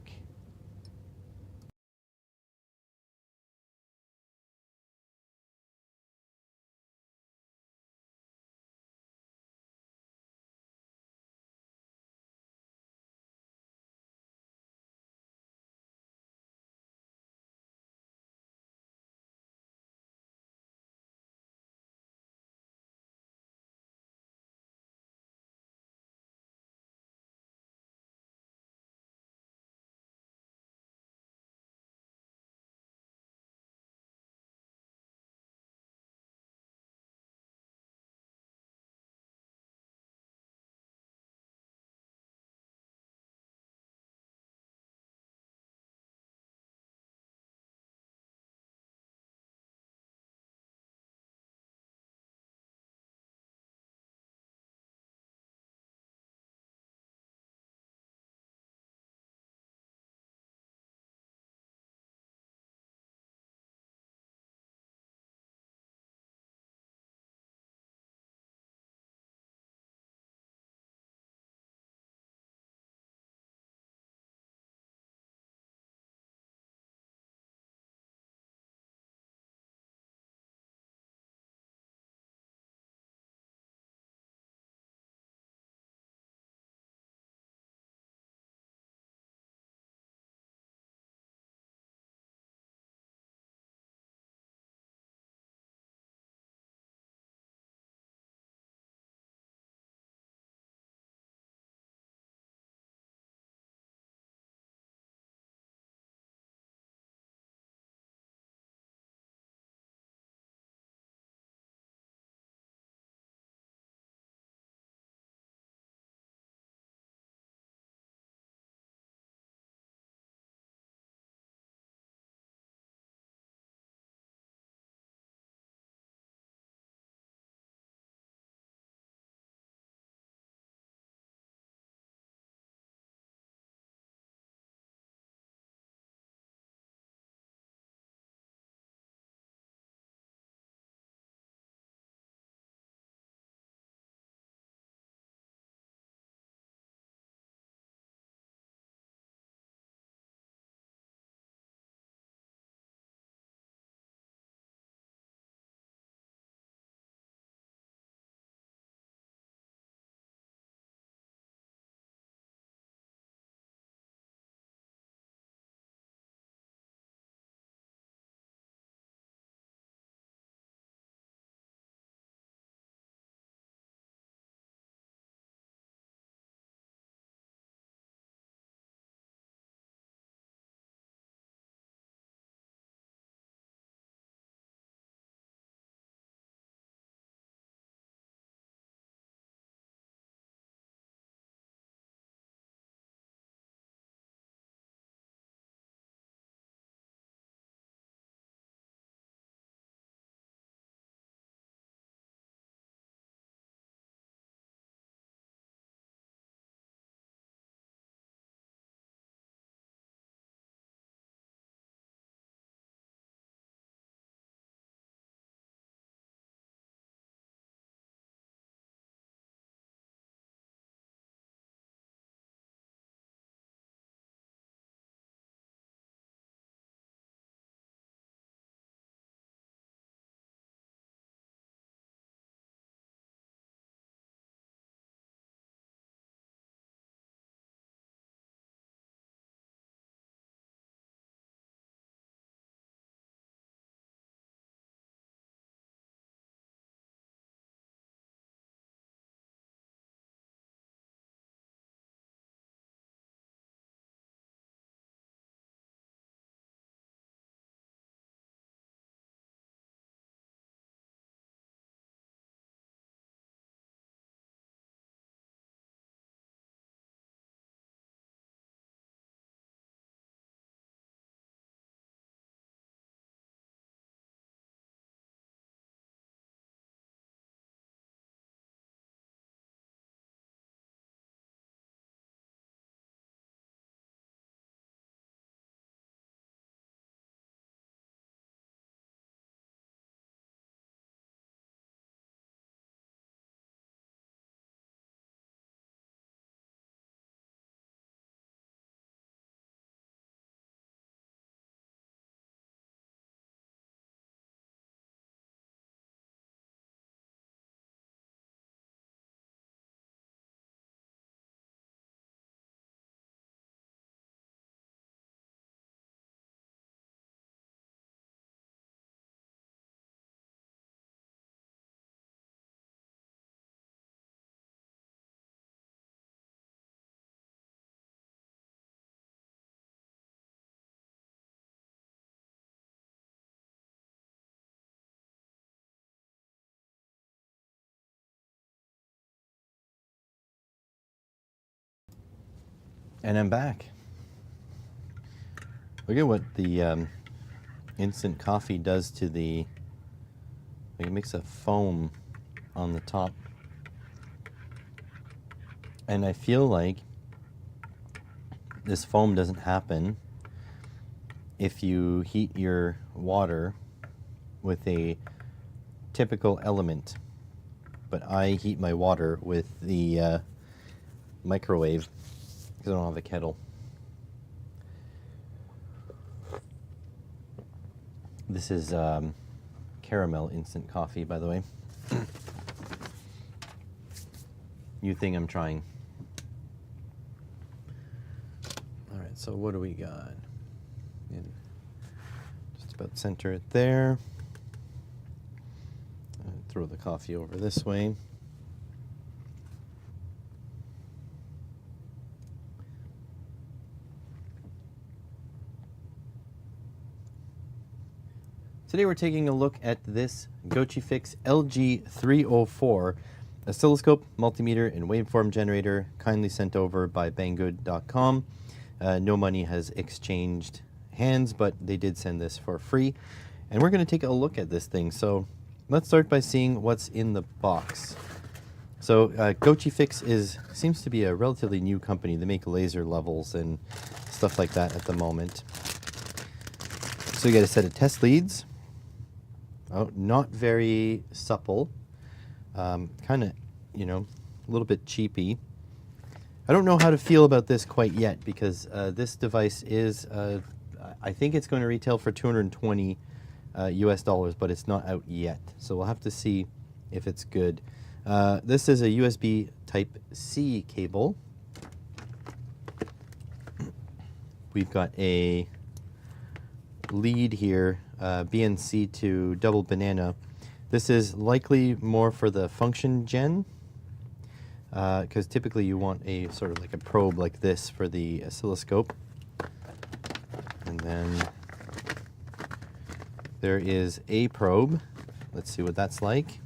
And I'm back. Look at what the instant coffee does to the, like, it makes a foam on the top. And I feel like this foam doesn't happen if you heat your water with a typical element. But I heat my water with the microwave because I don't have a kettle. This is caramel instant coffee, by the way. New thing I'm trying. All right, so what do we got? Just about center it there. Throw the coffee over this way. Today we're taking a look at this GochiFix LG304 oscilloscope, multimeter, and waveform generator, kindly sent over by Banggood.com. No money has exchanged hands, but they did send this for free. And we're going to take a look at this thing. So let's start by seeing what's in the box. So GochiFix seems to be a relatively new company. They make laser levels and stuff like that at the moment. So you get a set of test leads. Oh, not very supple. Kind of, you know, a little bit cheapy. I don't know how to feel about this quite yet because this device is, I think it's going to retail for $220 US dollars, but it's not out yet. So we'll have to see if it's good. This is a USB Type-C cable. We've got a lead here, BNC to double banana. This is likely more for the function gen, because typically you want a sort of like a probe like this for the oscilloscope. And then there is a probe. Let's see what that's like.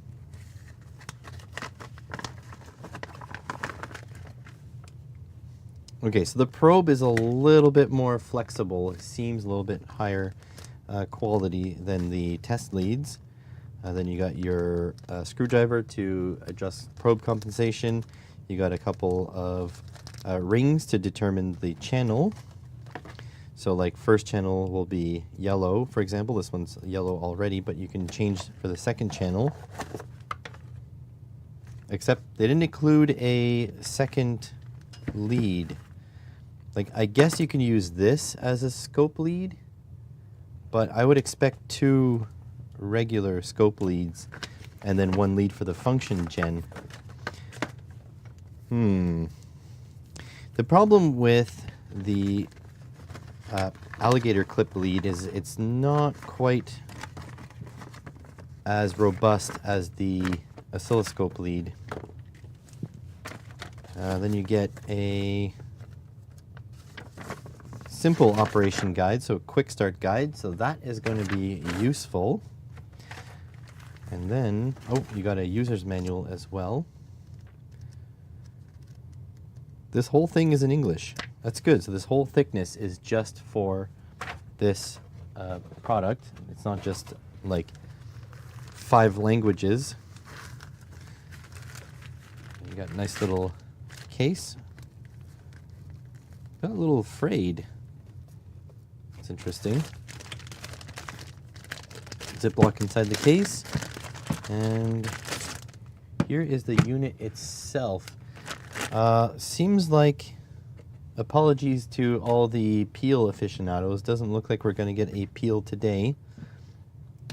Okay, so the probe is a little bit more flexible. It seems a little bit higher quality than the test leads. Then you got your screwdriver to adjust probe compensation. You got a couple of rings to determine the channel. So like first channel will be yellow, for example. This one's yellow already, but you can change for the second channel. Except they didn't include a second lead. Like, I guess you can use this as a scope lead, but I would expect two regular scope leads and then one lead for the function gen. The problem with the alligator clip lead is it's not quite as robust as the oscilloscope lead. Then you get a simple operation guide, so a quick start guide, so that is going to be useful. And then, oh, you got a user's manual as well. This whole thing is in English. That's good. So this whole thickness is just for this product. It's not just like 5 languages. You got a nice little case. Got a little frayed. That's interesting. Ziploc inside the case. And here is the unit itself. Seems like, apologies to all the peel aficionados, doesn't look like we're going to get a peel today.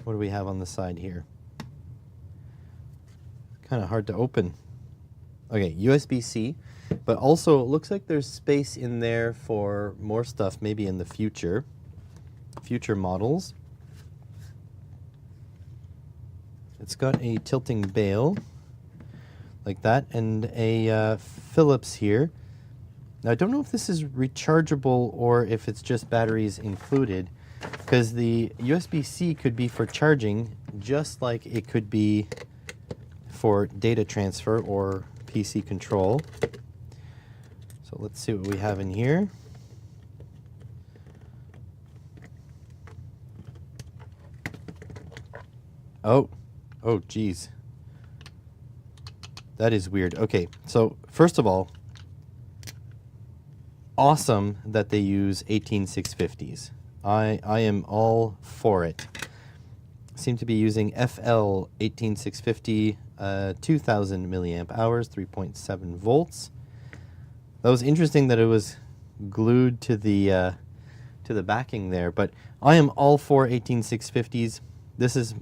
What do we have on the side here? Kind of hard to open. Okay, USB-C, but also it looks like there's space in there for more stuff, maybe in the future models. It's got a tilting bail like that and a Phillips here. Now I don't know if this is rechargeable or if it's just batteries included, because the USB-C could be for charging just like it could be for data transfer or PC control. So So let's see what we have in here. Oh, geez. That is weird. Okay, so first of all, awesome that they use 18650s. I am all for it. Seem to be using FL 18650, 2000 milliamp hours, 3.7 volts. That was interesting that it was glued to the backing there, but I am all for 18650s. This is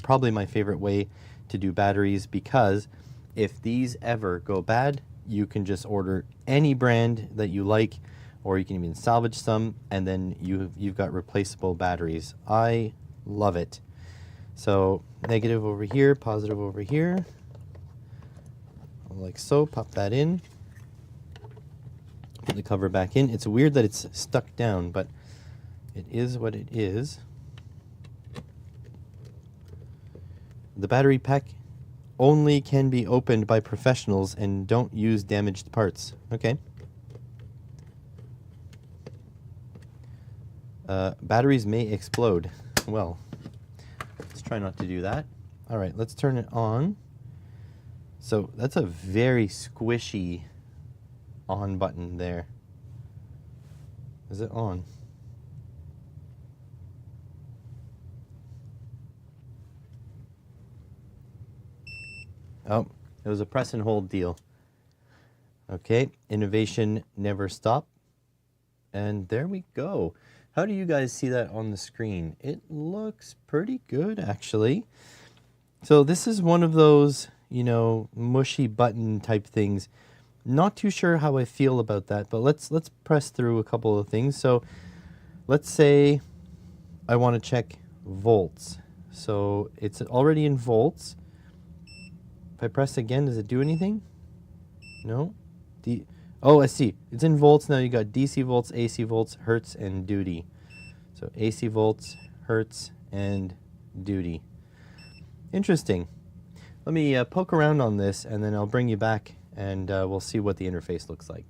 probably my favorite way to do batteries, because if these ever go bad, you can just order any brand that you like, or you can even salvage some, and then you've got replaceable batteries. I love it. So negative over here, positive over here, like so. Pop that in. Put the cover back in. It's weird that it's stuck down, but it is what it is. The battery pack only can be opened by professionals, and don't use damaged parts. Okay. Batteries may explode. Well, let's try not to do that. All right, let's turn it on. So that's a very squishy on button there. Is it on? Oh, it was a press and hold deal. Okay, innovation never stop. And there we go. How do you guys see that on the screen? It looks pretty good, actually. So this is one of those, you know, mushy button type things. Not too sure how I feel about that, but let's press through a couple of things. So let's say I want to check volts. So it's already in volts. If I press again, does it do anything? No? Oh, I see. It's in volts now. You got DC volts, AC volts, hertz, and duty. So AC volts, hertz, and duty. Interesting. Let me poke around on this, and then I'll bring you back, and we'll see what the interface looks like.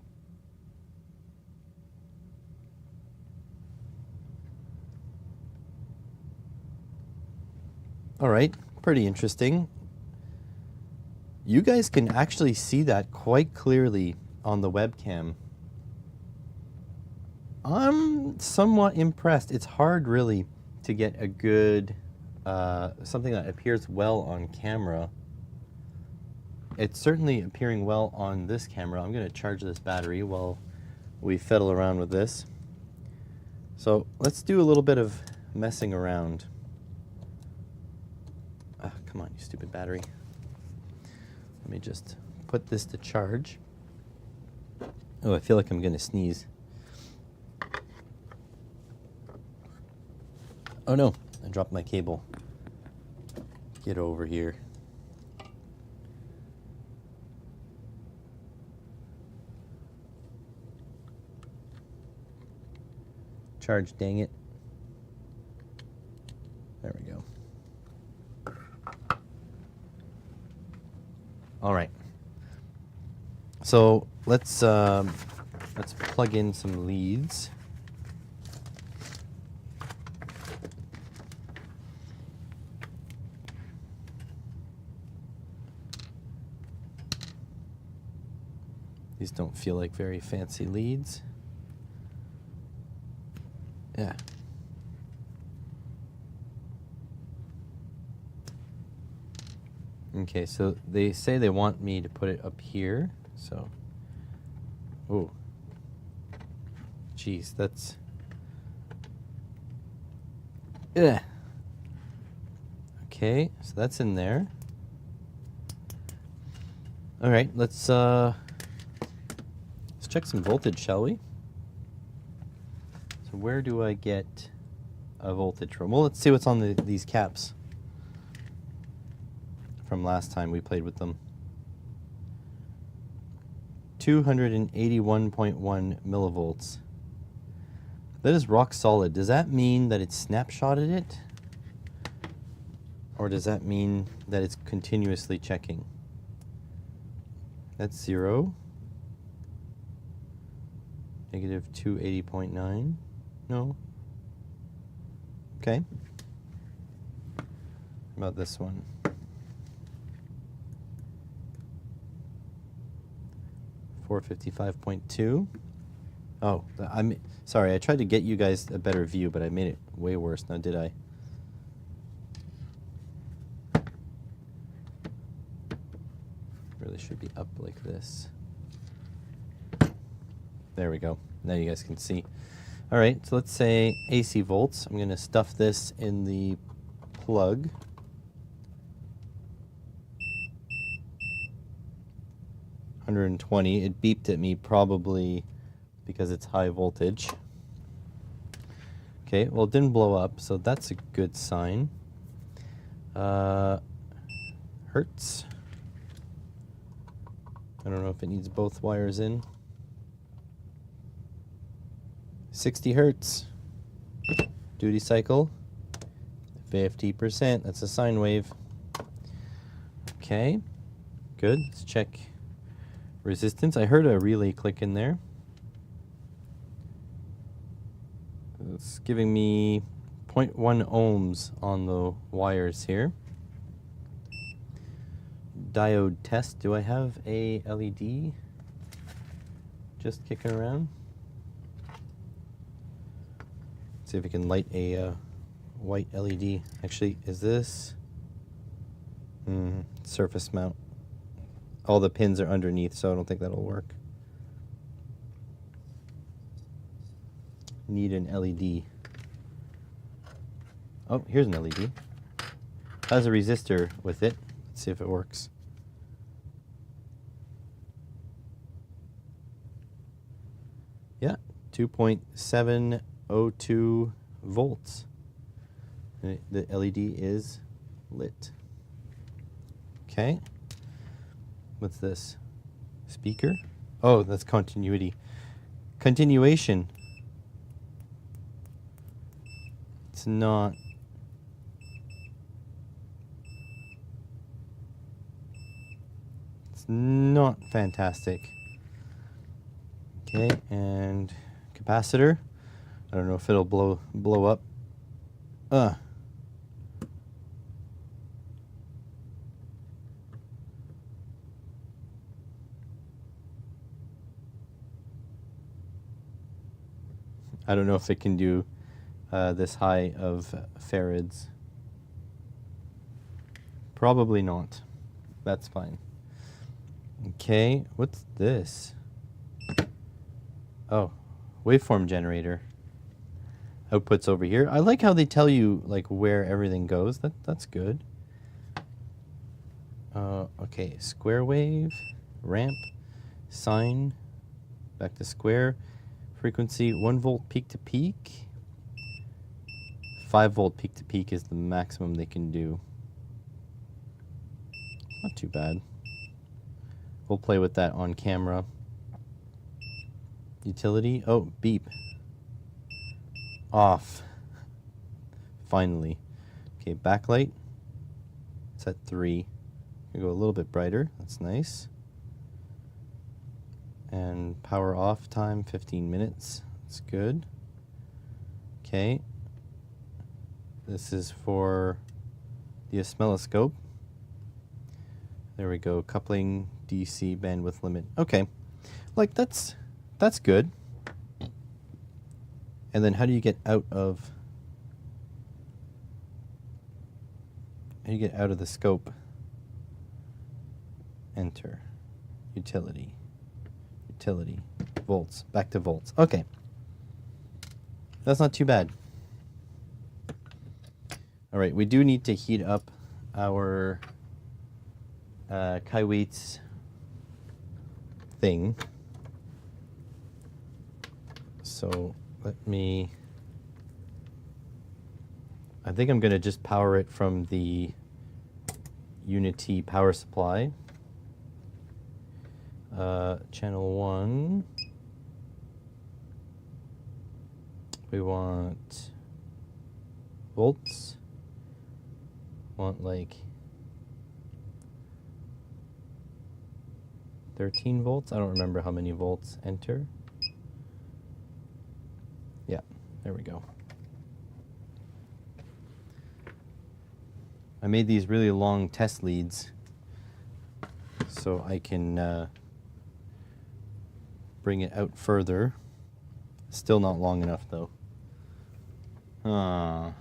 All right, pretty interesting. You guys can actually see that quite clearly on the webcam. I'm somewhat impressed. It's hard really to get a good, something that appears well on camera. It's certainly appearing well on this camera. I'm gonna charge this battery while we fiddle around with this. So let's do a little bit of messing around. Come on, you stupid battery. Let me just put this to charge. Oh, I feel like I'm gonna sneeze. Oh no, I dropped my cable. Get over here. Charge, dang it. There we go. All right. So let's plug in some leads. These don't feel like very fancy leads. Yeah. Okay, so they say they want me to put it up here, so. Oh. Jeez, that's. Yeah. Okay, so that's in there. All right, let's check some voltage, shall we? So where do I get a voltage from? Well, let's see what's on these caps from last time we played with them. 281.1 millivolts. That is rock solid. Does that mean that it snapshotted it? Or does that mean that it's continuously checking? That's 0. Negative 280.9. No. Okay. How about this one? 455.2. Oh, I'm sorry. I tried to get you guys a better view, but I made it way worse now, did I? Really should be up like this. There we go. Now you guys can see. All right, so let's say AC volts. I'm going to stuff this in the plug. $120. It beeped at me probably because it's high voltage. Okay, well, it didn't blow up, so that's a good sign. Hertz. I don't know if it needs both wires in. 60 hertz. Duty cycle. 50%. That's a sine wave. Okay, good. Let's check resistance. I heard a relay click in there. It's giving me 0.1 ohms on the wires here. Diode test. Do I have a LED just kicking around? See if we can light a white LED. Actually, is this surface mount? All the pins are underneath, so I don't think that'll work. Need an LED. Oh, here's an LED. Has a resistor with it. Let's see if it works. Yeah, 2.702 volts. And the LED is lit. Okay. What's this? Speaker? Oh, that's continuity. Continuation. It's not. It's not fantastic. Okay, and capacitor. I don't know if it'll blow up. I don't know if it can do this high of farads. Probably not. That's fine. Okay, what's this? Oh, waveform generator. Output's over here. I like how they tell you like where everything goes. That's good. Okay, square wave, ramp, sine, back to square, frequency 1 volt peak to peak. 5 volt peak to peak is the maximum they can do. Not too bad. We'll play with that on camera. Utility. Oh, beep. Off. Finally. Okay, backlight. It's at 3. We go a little bit brighter. That's nice. And power off time 15 minutes. That's good. Okay. This is for the oscilloscope. There we go. Coupling DC bandwidth limit. Okay. Like that's good. And then how do you get out of the scope? Enter. Utility. Utility. Volts. Back to volts. Okay. That's not too bad. All right, we do need to heat up our Kaiweets thing. So I think I'm going to just power it from the Unity power supply. Channel 1. We want volts. Want like 13 volts. I don't remember how many volts. Enter. There we go. I made these really long test leads so I can bring it out further. Still not long enough though. Well,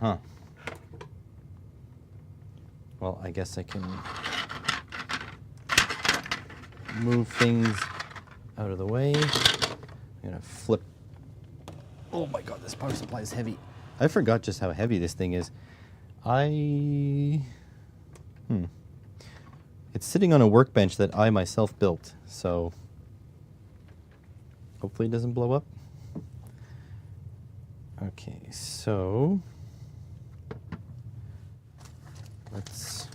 I guess I can move things out of the way. I'm gonna flip. Oh my god, this power supply is heavy. I forgot just how heavy this thing is. It's sitting on a workbench that I myself built, so hopefully it doesn't blow up. Okay, so let's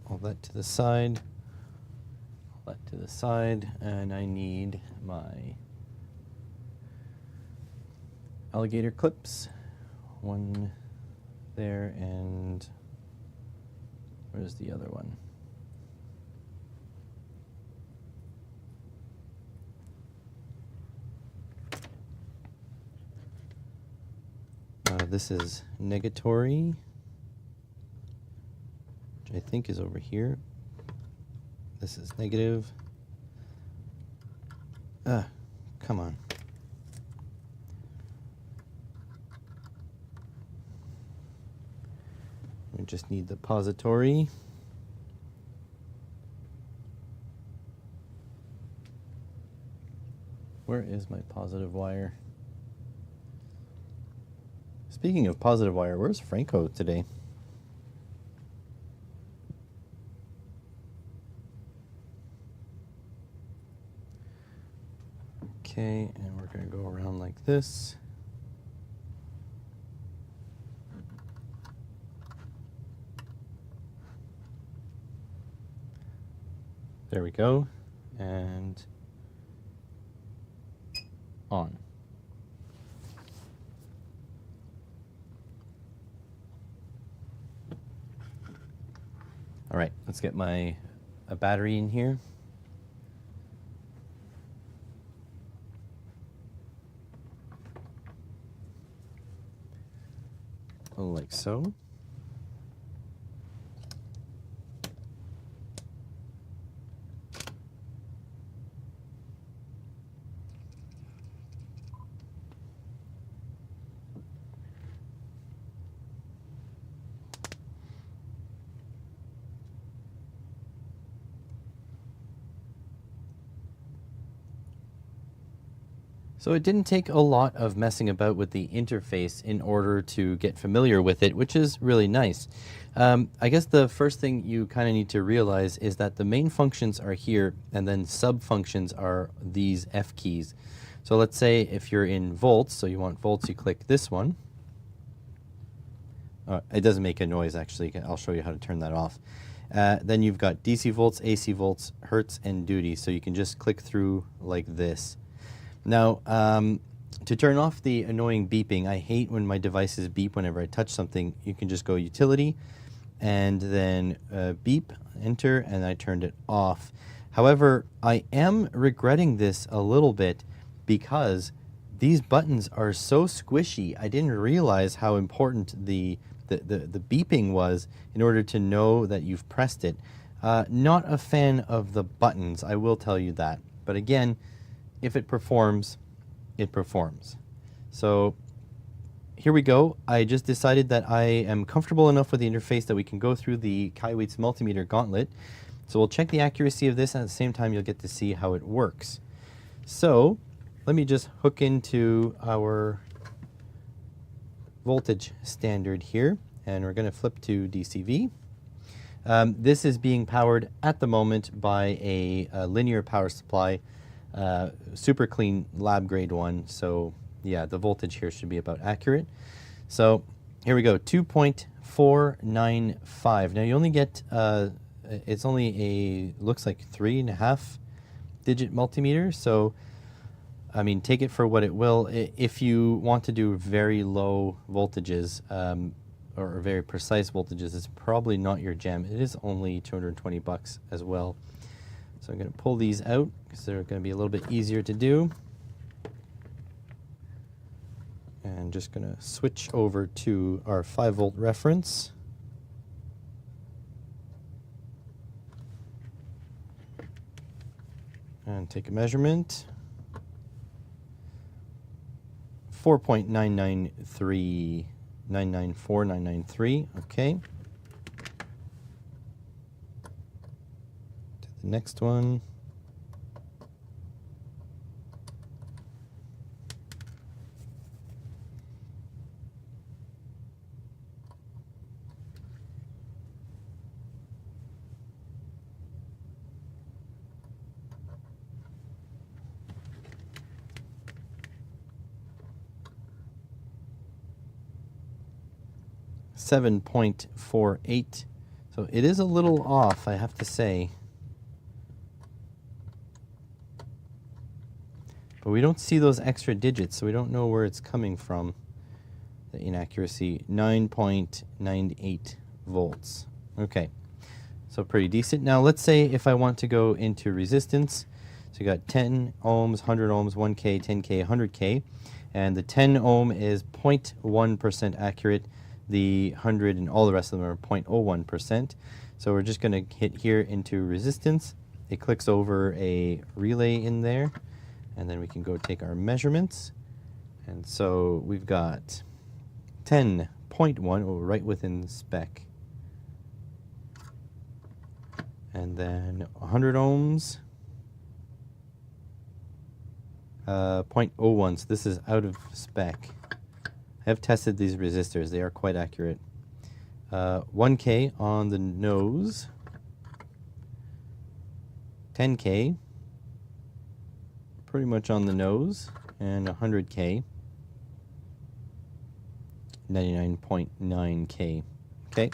all that to the side, all that to the side, and I need my alligator clips. One there, and where's the other one? This is negatory, which I think is over here. This is negative. Come on. We just need the pository. Where is my positive wire? Speaking of positive wire, where's Franco today? Okay, and we're going to go around like this. There we go, and on. All right, let's get a battery in here. Like so. So it didn't take a lot of messing about with the interface in order to get familiar with it, which is really nice. I guess the first thing you kind of need to realize is that the main functions are here, and then sub-functions are these F keys. So let's say if you're in volts, so you want volts, you click this one. It doesn't make a noise, actually. I'll show you how to turn that off. Then you've got DC volts, AC volts, hertz, and duty. So you can just click through like this. Now, to turn off the annoying beeping, I hate when my devices beep whenever I touch something. You can just go utility and then beep, enter, and I turned it off. However, I am regretting this a little bit because these buttons are so squishy. I didn't realize how important the beeping was in order to know that you've pressed it. Not a fan of the buttons, I will tell you that. But again, if it performs, it performs. So here we go. I just decided that I am comfortable enough with the interface that we can go through the Kaiweets multimeter gauntlet. So we'll check the accuracy of this, and at the same time you'll get to see how it works. So let me just hook into our voltage standard here, and we're going to flip to DCV. This is being powered at the moment by a linear power supply, super clean lab grade one. So yeah, the voltage here should be about accurate. So here we go, 2.495. Now you only get, it's only looks like 3.5 digit multimeter. So I mean, take it for what it will. If you want to do very low voltages, or very precise voltages, it's probably not your jam. It is only 220 bucks as well. So I'm going to pull these out because they're going to be a little bit easier to do. And just going to switch over to our 5-volt reference. And take a measurement. 4.993994,993. Okay. To the next one. .48. So it is a little off, I have to say. But we don't see those extra digits, so we don't know where it's coming from. The inaccuracy, 9.98 volts. Okay, so pretty decent. Now let's say if I want to go into resistance, so you got 10 ohms, 100 ohms, 1K, 10K, 100K, and the 10 ohm is 0.1% accurate. The 100 and all the rest of them are 0.01%. So we're just going to hit here into resistance. It clicks over a relay in there, and then we can go take our measurements. And so we've got 10.1, right within the spec. And then 100 ohms, 0.01, so this is out of spec. I have tested these resistors. They are quite accurate. 1K on the nose. 10K. Pretty much on the nose. And 100K. 99.9K. Okay.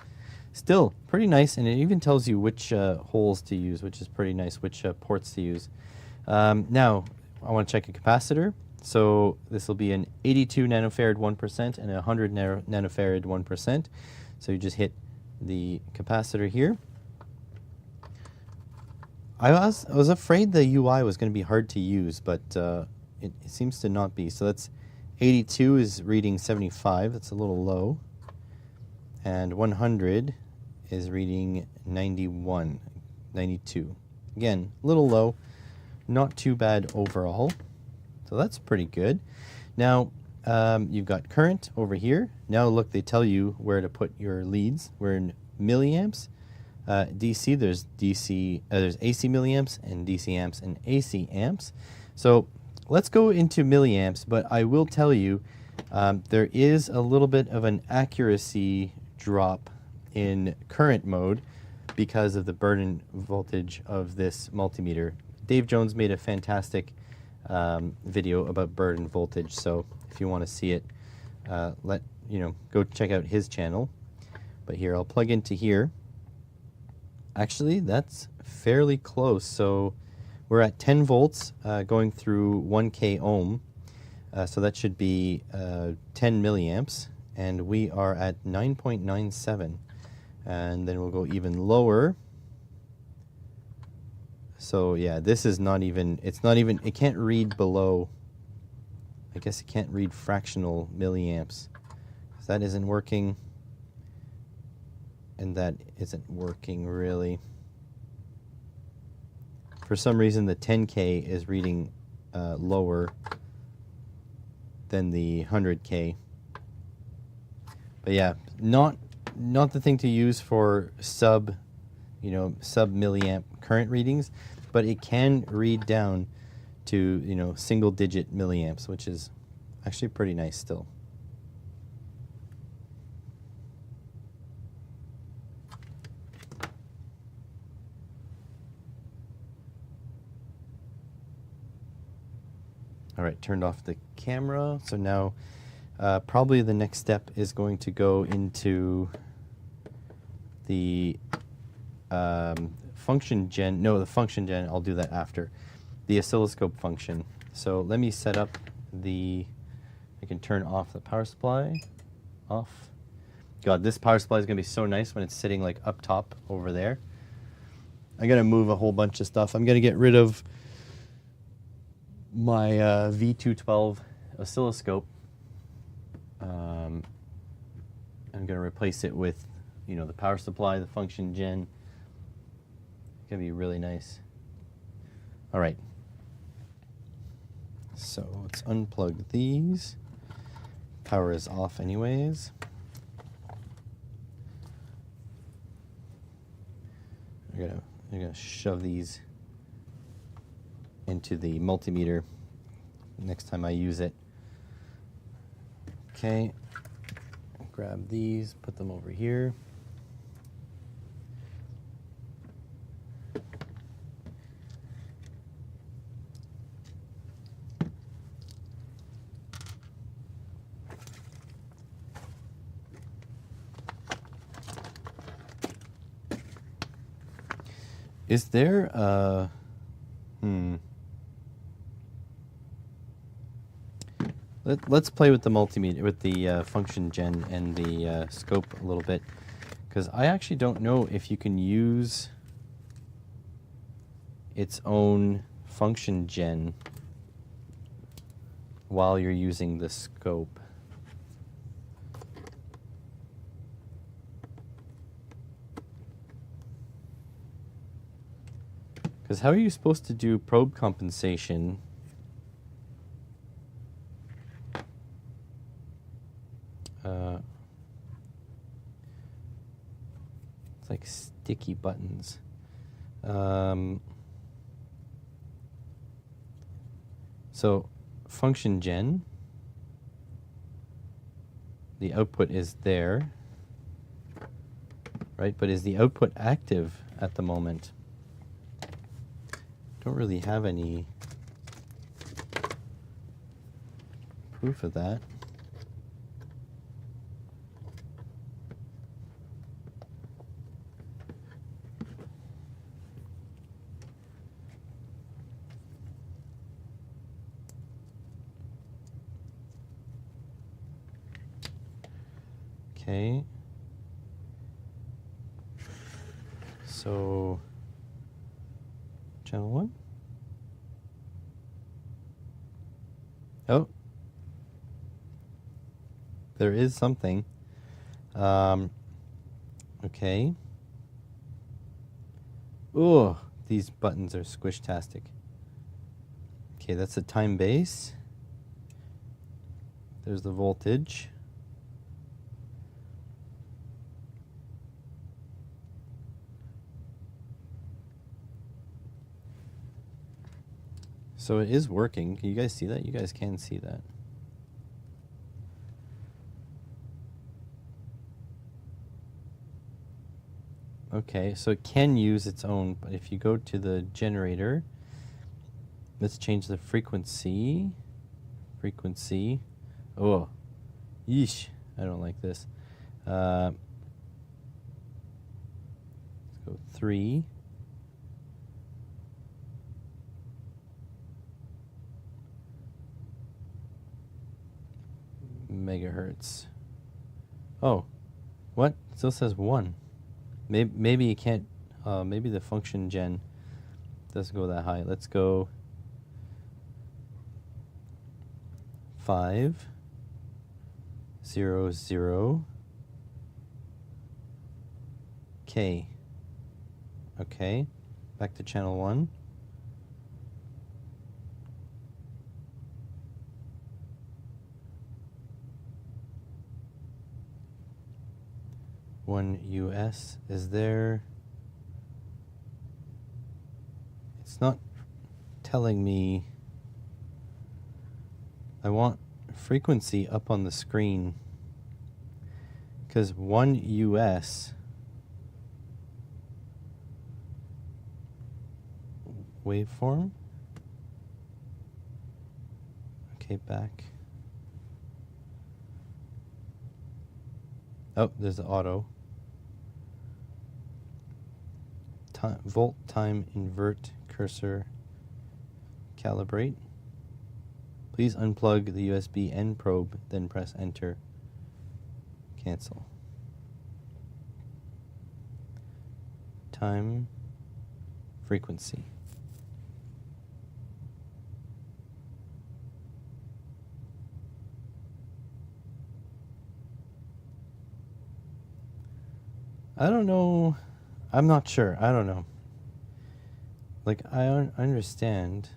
Still pretty nice, and it even tells you which holes to use, which is pretty nice, which ports to use. Now, I want to check a capacitor. So this will be an 82 nanofarad 1% and a 100 nanofarad 1%. So you just hit the capacitor here. I was afraid the UI was going to be hard to use, but it seems to not be. So that's 82 is reading 75. That's a little low. And 100 is reading 91, 92. Again, a little low. Not too bad overall. So that's pretty good. Now, you've got current over here. Now look, they tell you where to put your leads. We're in milliamps. DC, there's AC milliamps and DC amps and AC amps. So let's go into milliamps, but I will tell you there is a little bit of an accuracy drop in current mode because of the burn-in voltage of this multimeter. Dave Jones made a fantastic video about burn-in voltage, so if you want to see it, go check out his channel. But here, I'll plug into here. Actually, that's fairly close. So we're at 10 volts going through 1K ohm, so that should be 10 milliamps, and we are at 9.97, and then we'll go even lower. So yeah, this is not even, it can't read below, I guess it can't read fractional milliamps. So that isn't working, and that isn't working really. For some reason the 10K is reading lower than the 100K. But yeah, not the thing to use for sub milliamp current readings, but it can read down to, single digit milliamps, which is actually pretty nice still. All right, turned off the camera. So now probably the next step is going to go into the function gen. No, the function gen, I'll do that after. The oscilloscope function. So let me set up I can turn off the power supply. Off. God, this power supply is going to be so nice when it's sitting like up top over there. I got to move a whole bunch of stuff. I'm going to get rid of my V212 oscilloscope. I'm going to replace it with, the power supply, the function gen. It's going to be really nice. All right. So let's unplug these. Power is off anyways. I'm gonna shove these into the multimeter next time I use it. Okay, grab these, put them over here. Is there Let's play with the multimeter, with the function gen and the scope a little bit, because I actually don't know if you can use its own function gen while you're using the scope. Because how are you supposed to do probe compensation it's like sticky buttons. So function gen, the output is there, right? But is the output active at the moment? Don't really have any proof of that. Okay. So channel 1. Oh, there is something. Okay. Oh, these buttons are squish-tastic. Okay, that's the time base. There's the voltage. So it is working. Can you guys see that? You guys can see that. Okay, so it can use its own, but if you go to the generator, let's change the frequency. Frequency. Oh, yeesh, I don't like this. Let's go 3. Megahertz. Oh, what? It still says 1. Maybe you can't, maybe the function gen doesn't go that high. Let's go 5, 0, 0, K. Okay, back to channel 1. One US is there. It's not telling me. I want frequency up on the screen, because 1 US waveform. Okay, back. Oh, there's the auto. Volt time invert cursor calibrate. Please unplug the USB end probe, then press enter. Cancel. Time, frequency. I don't know. I'm not sure. I don't know. Like, I understand.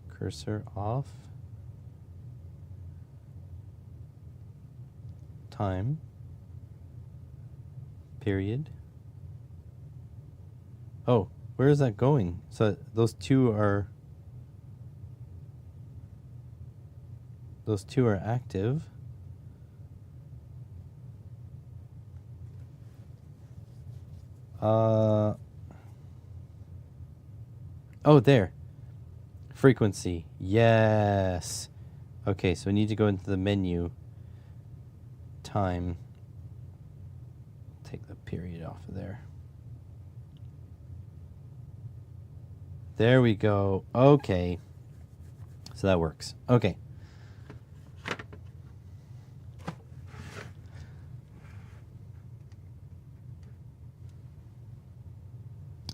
Cursor off. Time. Period. Oh, where is that going? So those two are active. Oh, there. Frequency. Yes. Okay, so we need to go into the menu. Time. Take the period off of there. There we go. Okay. So that works. Okay.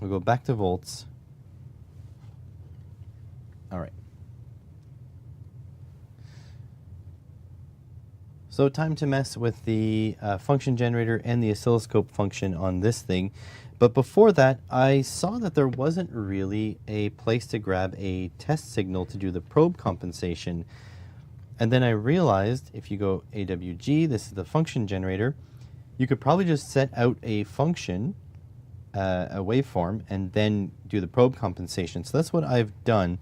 We'll go back to volts. All right. So time to mess with the function generator and the oscilloscope function on this thing. But before that, I saw that there wasn't really a place to grab a test signal to do the probe compensation. And then I realized if you go AWG, this is the function generator, you could probably just set out a function, a waveform, and then do the probe compensation. So that's what I've done.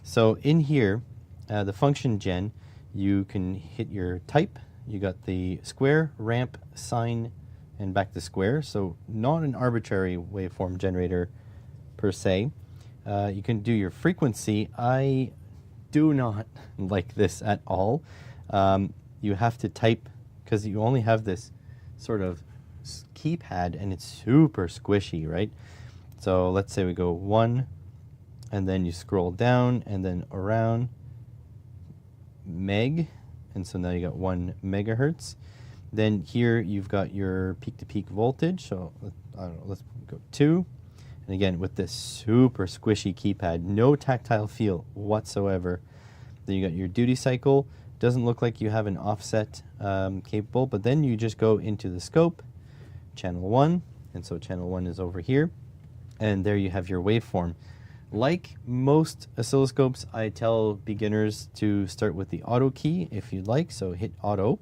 So in here, the function gen, you can hit your type. You got the square, ramp, sine, and back to square. So not an arbitrary waveform generator per se. You can do your frequency. I do not like this at all. You have to type because you only have this sort of keypad and it's super squishy, right? So let's say we go 1 and then you scroll down and then around meg, and so now you got 1 megahertz. Then here you've got your peak-to-peak voltage, so I don't know, let's go 2. And again, with this super squishy keypad, no tactile feel whatsoever. Then you got your duty cycle. Doesn't look like you have an offset capable, but then you just go into the scope, channel 1, and so channel 1 is over here, and there you have your waveform. Like most oscilloscopes, I tell beginners to start with the auto key if you'd like, so hit auto.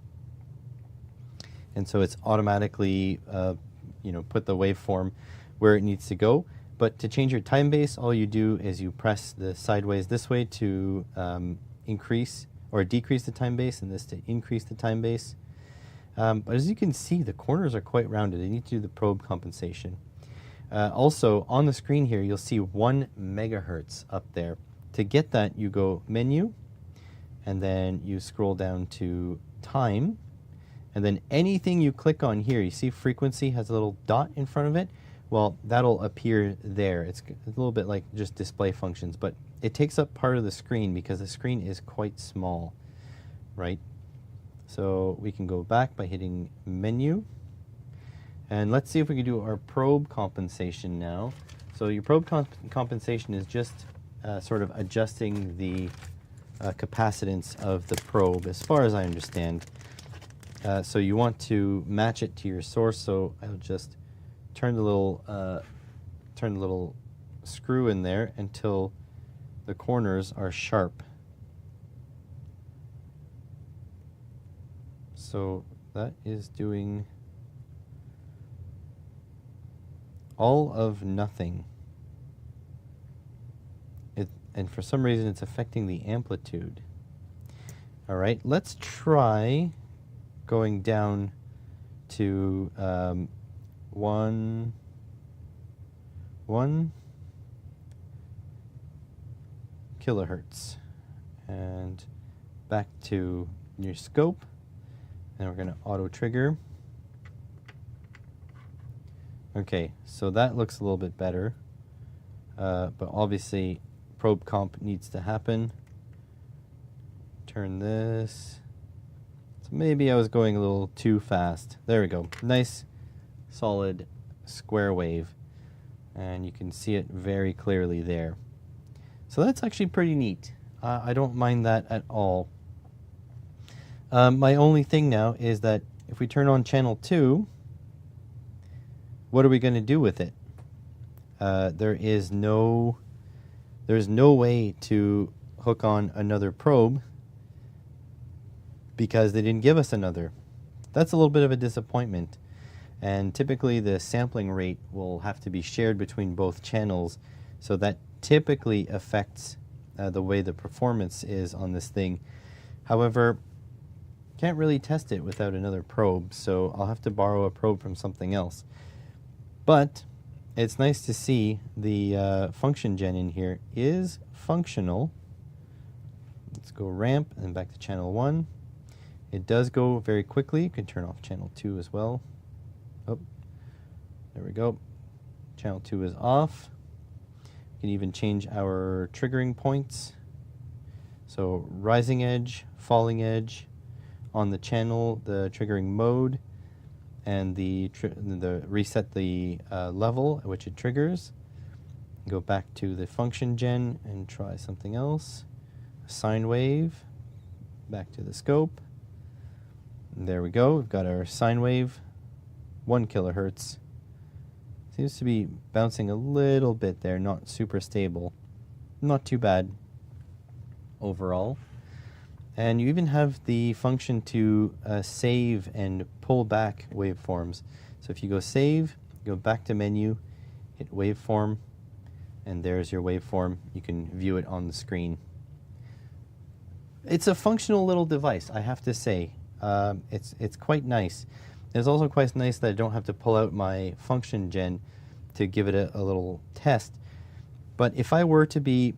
And so it's automatically, put the waveform where it needs to go. But to change your time base, all you do is you press the sideways this way to increase or decrease the time base, and this to increase the time base. But as you can see, the corners are quite rounded. I need to do the probe compensation. Also, on the screen here, you'll see 1 megahertz up there. To get that, you go menu, and then you scroll down to time, and then anything you click on here, you see frequency has a little dot in front of it. Well, that'll appear there. It's a little bit like just display functions, but it takes up part of the screen because the screen is quite small, right? So we can go back by hitting menu. And let's see if we can do our probe compensation now. So your probe compensation is just sort of adjusting the capacitance of the probe, as far as I understand. So you want to match it to your source. So I'll just turn the little screw in there until the corners are sharp. So that is doing all of nothing. And for some reason it's affecting the amplitude. All right, let's try going down to 1 kilohertz and back to your scope, and we're going to auto trigger. Okay, so that looks a little bit better, but obviously probe comp needs to happen. Turn this. So maybe I was going a little too fast. There we go. Nice, solid square wave, and you can see it very clearly there. So that's actually pretty neat. I don't mind that at all. My only thing now is that if we turn on channel 2, what are we going to do with it? There's no way to hook on another probe because they didn't give us another. That's a little bit of a disappointment. And typically the sampling rate will have to be shared between both channels, so that typically affects the way the performance is on this thing. However, can't really test it without another probe, so I'll have to borrow a probe from something else. But it's nice to see the function gen in here is functional. Let's go ramp and back to channel 1. It does go very quickly. You can turn off channel 2 as well. Oh, there we go. Channel 2 is off. We can even change our triggering points. So rising edge, falling edge, on the channel, the triggering mode, and the reset the level at which it triggers. Go back to the function gen and try something else. Sine wave, back to the scope. And there we go, we've got our sine wave, 1 kilohertz. Seems to be bouncing a little bit there, not super stable. Not too bad overall. And you even have the function to save and pull back waveforms. So if you go save, go back to menu, hit waveform, and there's your waveform. You can view it on the screen. It's a functional little device, I have to say. It's quite nice. It's also quite nice that I don't have to pull out my function gen to give it a little test. But if I were to be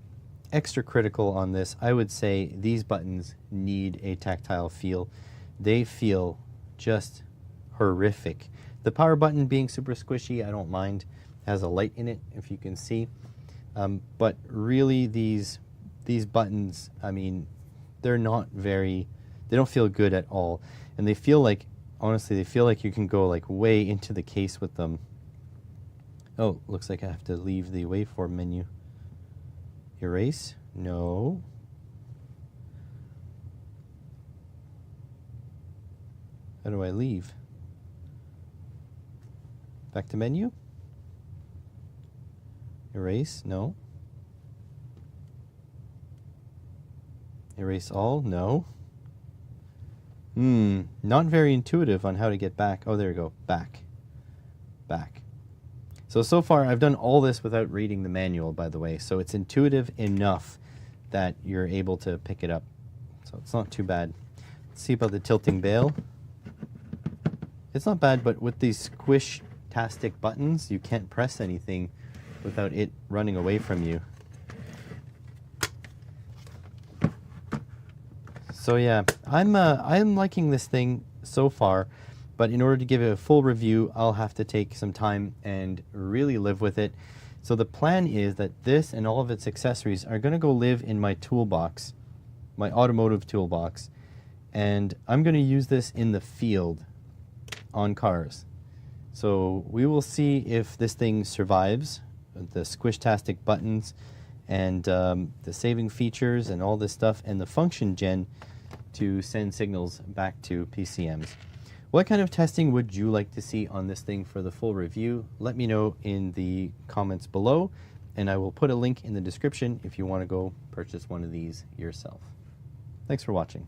extra critical on this, I would say these buttons need a tactile feel. They feel just horrific. The power button being super squishy, I don't mind. It has a light in it, if you can see. But really these buttons, I mean, they're not very, they don't feel good at all. And they feel like, honestly, they feel like you can go like way into the case with them. Oh, looks like I have to leave the waveform menu. Erase? No. How do I leave? Back to menu? Erase? No. Erase all? No. Not very intuitive on how to get back. Oh, there we go. Back. Back. So far I've done all this without reading the manual, by the way, so it's intuitive enough that you're able to pick it up. So it's not too bad. Let's see about the tilting bail. It's not bad, but with these squish-tastic buttons, you can't press anything without it running away from you. So yeah, I'm liking this thing so far. But in order to give it a full review, I'll have to take some time and really live with it. So the plan is that this and all of its accessories are going to go live in my toolbox, my automotive toolbox. And I'm going to use this in the field on cars. So we will see if this thing survives the squish-tastic buttons and the saving features and all this stuff and the function gen to send signals back to PCMs. What kind of testing would you like to see on this thing for the full review? Let me know in the comments below, and I will put a link in the description if you want to go purchase one of these yourself. Thanks for watching.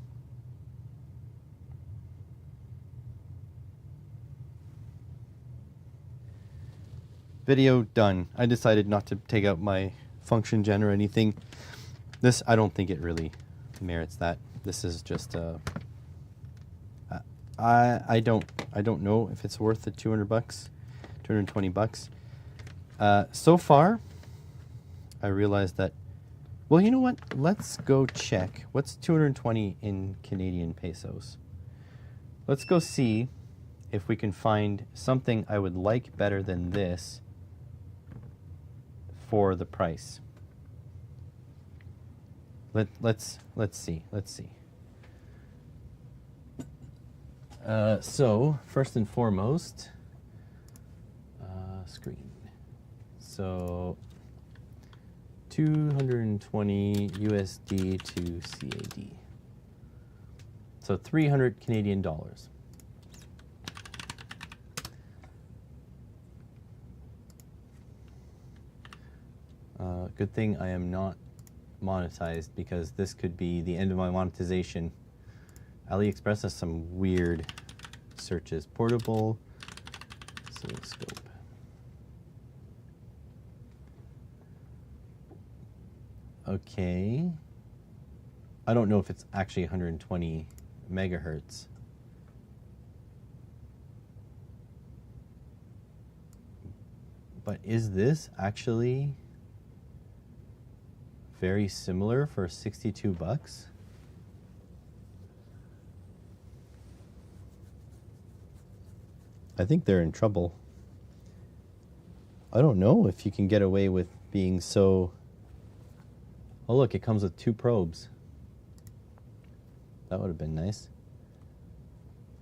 Video done. I decided not to take out my function gen or anything. This, I don't think it really merits that. This is just I don't know if it's worth the $200, $220. So far, I realized that, well, you know what? Let's go check. What's 220 in Canadian pesos? Let's go see if we can find something I would like better than this for the price. Let's see. So first and foremost, screen. So 220 USD to CAD. So 300 Canadian dollars. Good thing I am not monetized, because this could be the end of my monetization. AliExpress has some weird searches. Portable oscilloscope. Okay. I don't know if it's actually 120 megahertz. But is this actually very similar for 62 bucks? I think they're in trouble. I don't know if you can get away with being so... Oh look, it comes with 2 probes. That would have been nice.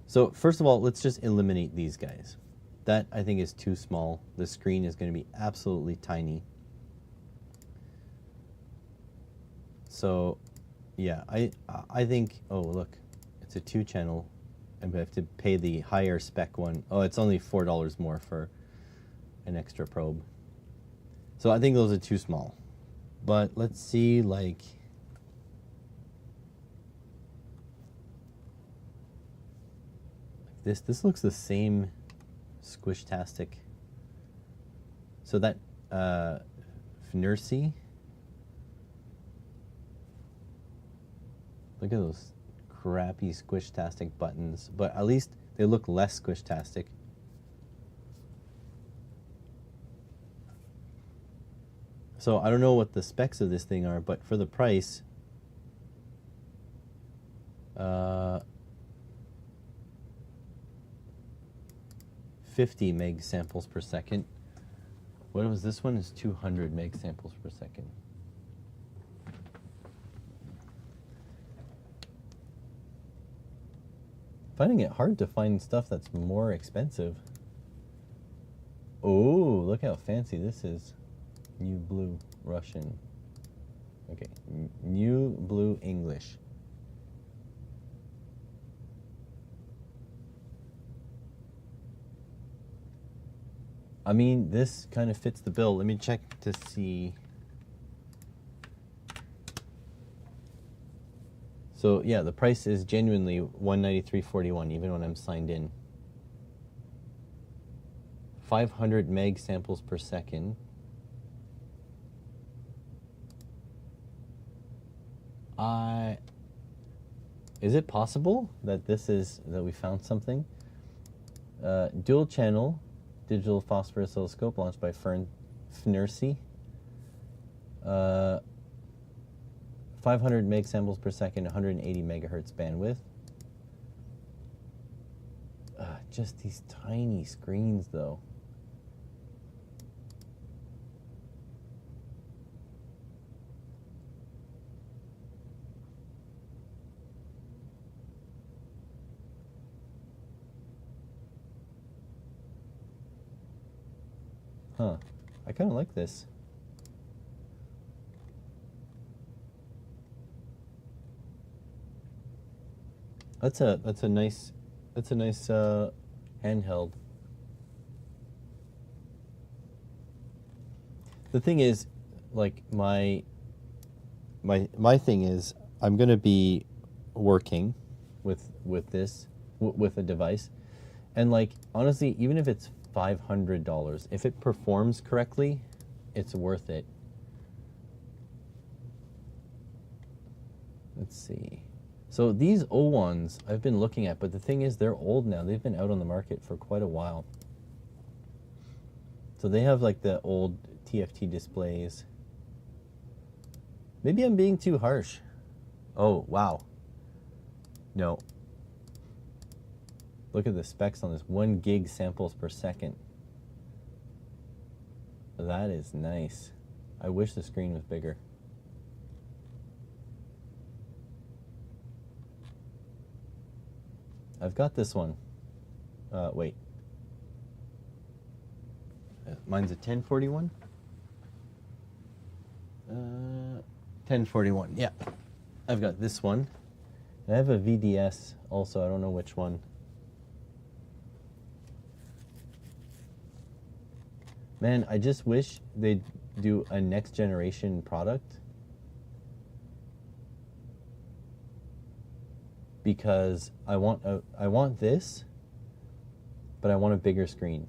So first of all, let's just eliminate these guys. That, I think, is too small. The screen is going to be absolutely tiny. So, yeah, I think... Oh, look. It's a 2-channel. And we have to pay the higher spec one. Oh, it's only $4 more for an extra probe. So I think those are too small. But let's see, like... This looks the same... Squishtastic. So that Fnercy. Look at those crappy Squishtastic buttons, but at least they look less Squishtastic. So I don't know what the specs of this thing are, but for the price, 50 meg samples per second. What was this one? Is 200 meg samples per second. Finding it hard to find stuff that's more expensive. Oh, look how fancy this is. New Blue Russian. Okay, New Blue English. I mean, this kind of fits the bill. Let me check to see. So yeah, the price is genuinely $193.41 even when I'm signed in. 500 meg samples per second. Is it possible that that we found something? Dual channel digital phosphor oscilloscope launched by Fnercy. 500 meg samples per second, 180 megahertz bandwidth. Just these tiny screens, though. Huh. I kind of like this. That's a nice handheld. The thing is, like my thing is, I'm gonna be working with a device, and like honestly, even if it's $500, if it performs correctly, it's worth it. Let's see. So these O1s I've been looking at, but the thing is they're old now. They've been out on the market for quite a while. So they have like the old TFT displays. Maybe I'm being too harsh. Oh, wow. No. Look at the specs on this. 1 gig samples per second. That is nice. I wish the screen was bigger. I've got this one. Wait. Mine's a 1041? 1041, yeah. I've got this one. I have a VDS also, I don't know which one. Man, I just wish they'd do a next generation product, because I want this, but I want a bigger screen.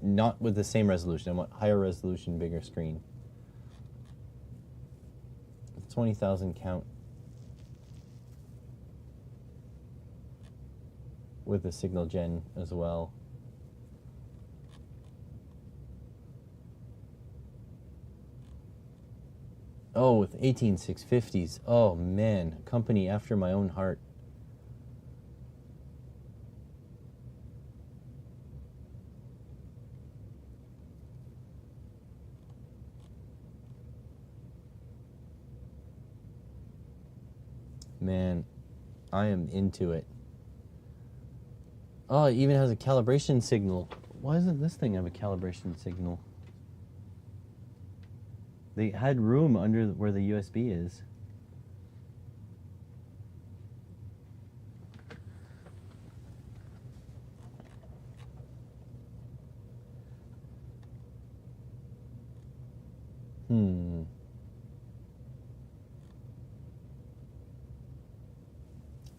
Not with the same resolution. I want higher resolution, bigger screen. 20,000 count with the signal gen as well. Oh, with 18650s. Oh man, company after my own heart. Man, I am into it. Oh, it even has a calibration signal. Why doesn't this thing have a calibration signal? They had room under where the USB is.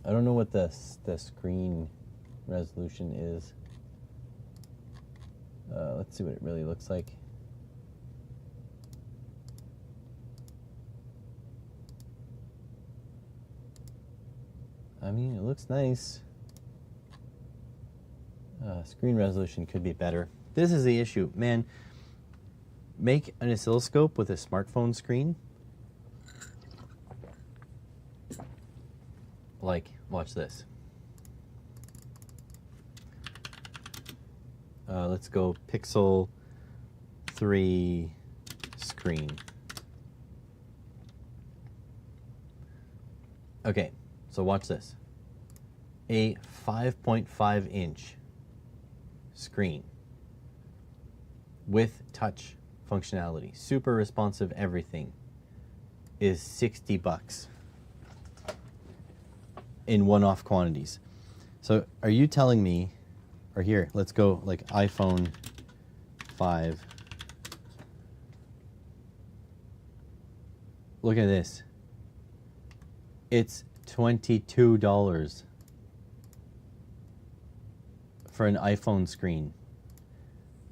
I don't know what the screen resolution is. Let's see what it really looks like. I mean, it looks nice. Screen resolution could be better. This is the issue, man. Make an oscilloscope with a smartphone screen. Like, watch this. Let's go Pixel 3 screen. Okay, so watch this. A 5.5 inch screen with touch functionality, super responsive, everything, is $60 in one-off quantities. So are you telling me, or here, let's go like iPhone 5. Look at this. It's $22 for an iPhone screen.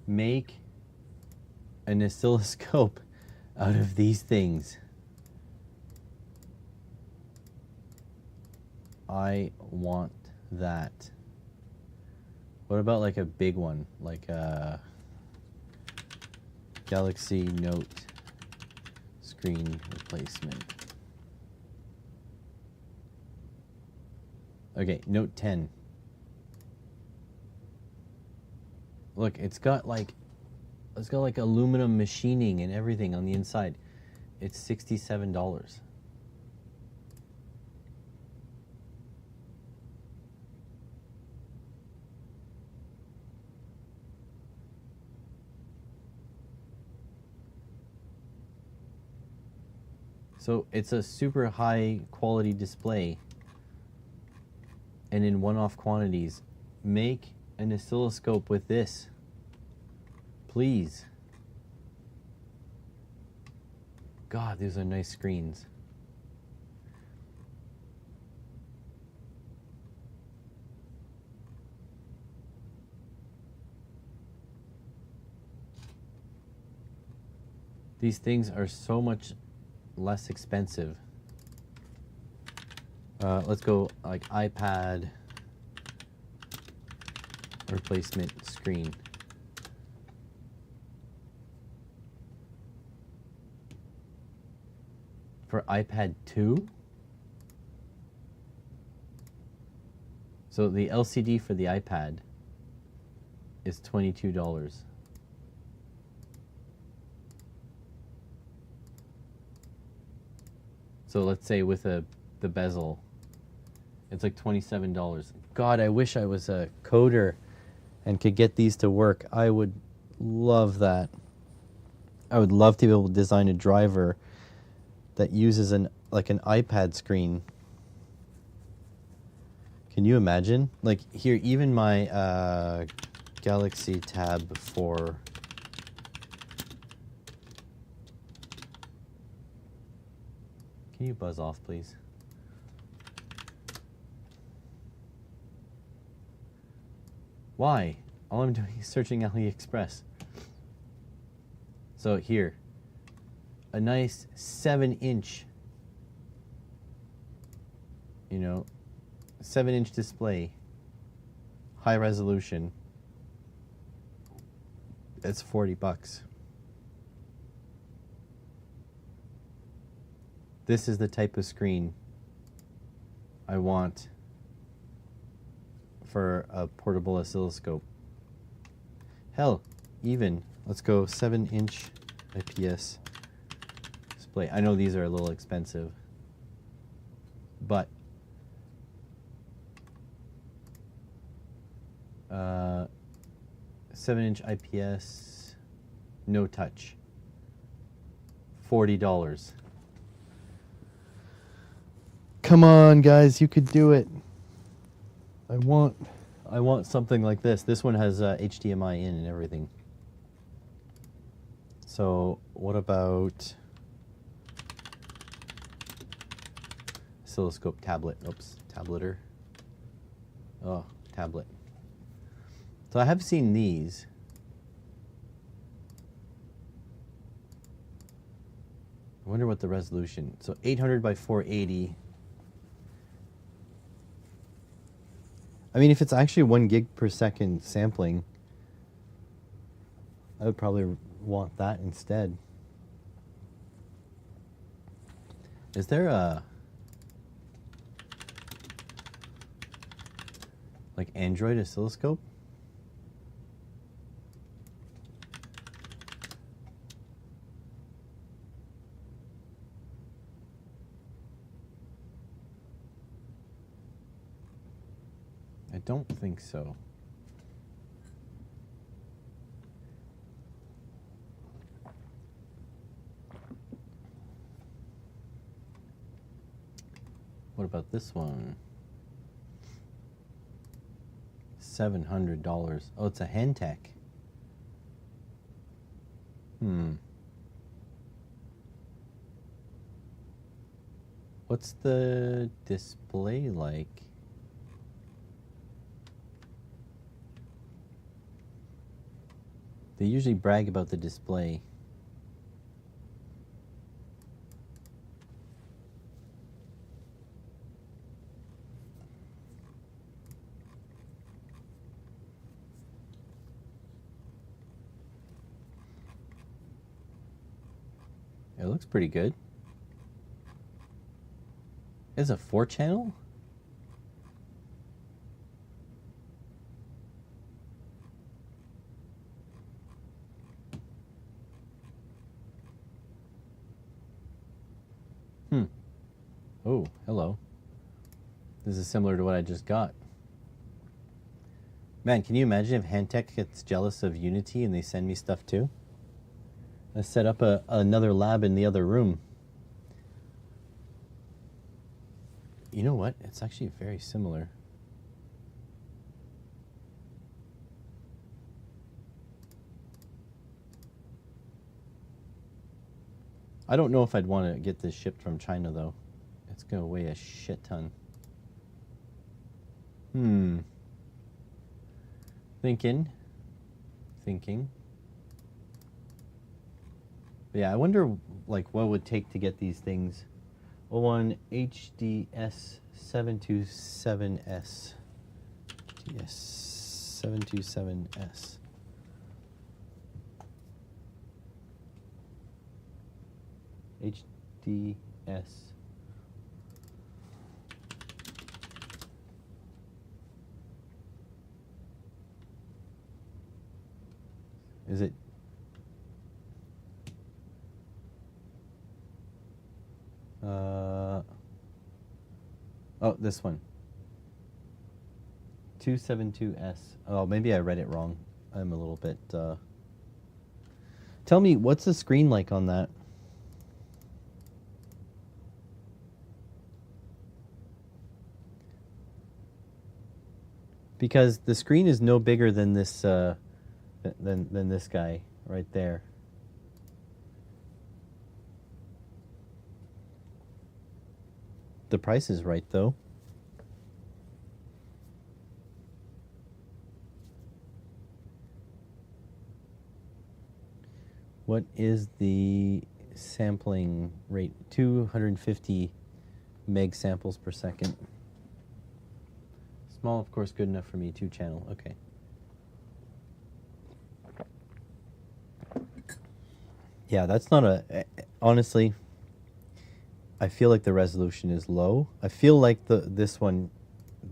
Make an oscilloscope out of these things. I want that. What about like a big one, like a Galaxy Note screen replacement? Okay, Note 10. Look, it's got like aluminum machining and everything on the inside. It's $67. So it's a super high quality display, and in one-off quantities. Make an oscilloscope with this, please. God, these are nice screens. These things are so much less expensive. Let's go like iPad replacement screen. For iPad 2? So the LCD for the iPad is $22. So let's say with the bezel, it's like $27. God, I wish I was a coder and could get these to work. I would love that. I would love to be able to design a driver that uses like an iPad screen. Can you imagine? Like here, even my Galaxy Tab 4 Can you buzz off, please? Why? All I'm doing is searching AliExpress. So here, a nice 7-inch, 7-inch display, high resolution. It's $40. This is the type of screen I want for a portable oscilloscope. Hell, even, let's go 7-inch IPS display. I know these are a little expensive, but 7-inch IPS, no touch, $40. Come on, guys, you could do it. I want something like this. This one has HDMI in and everything. So what about oscilloscope tablet? Oops, tableter. Oh, tablet. So I have seen these. I wonder what the resolution. So 800 by 480. I mean, if it's actually 1 gig per second sampling, I would probably want that instead. Is there a like Android oscilloscope? I don't think so. What about this one? $700. Oh, it's a Handtech. What's the display like? They usually brag about the display. It looks pretty good. It's a 4-channel? Oh, hello. This is similar to what I just got. Man, can you imagine if Handtech gets jealous of Unity and they send me stuff too? I set up another lab in the other room. You know what? It's actually very similar. I don't know if I'd want to get this shipped from China though. It's going to weigh a shit ton. Thinking. But yeah, I wonder like what it would take to get these things. 01 HDS 727S. HDS 727S. HDS. Is it? Oh, this one. 272S. Oh, maybe I read it wrong. I'm a little bit. Tell me, what's the screen like on that? Because the screen is no bigger than this than this guy right there. The price is right, though. What is the sampling rate? 250 meg samples per second. Small, of course, good enough for me. 2-channel. Okay. Yeah, that's not a... Honestly, I feel like the resolution is low. I feel like this one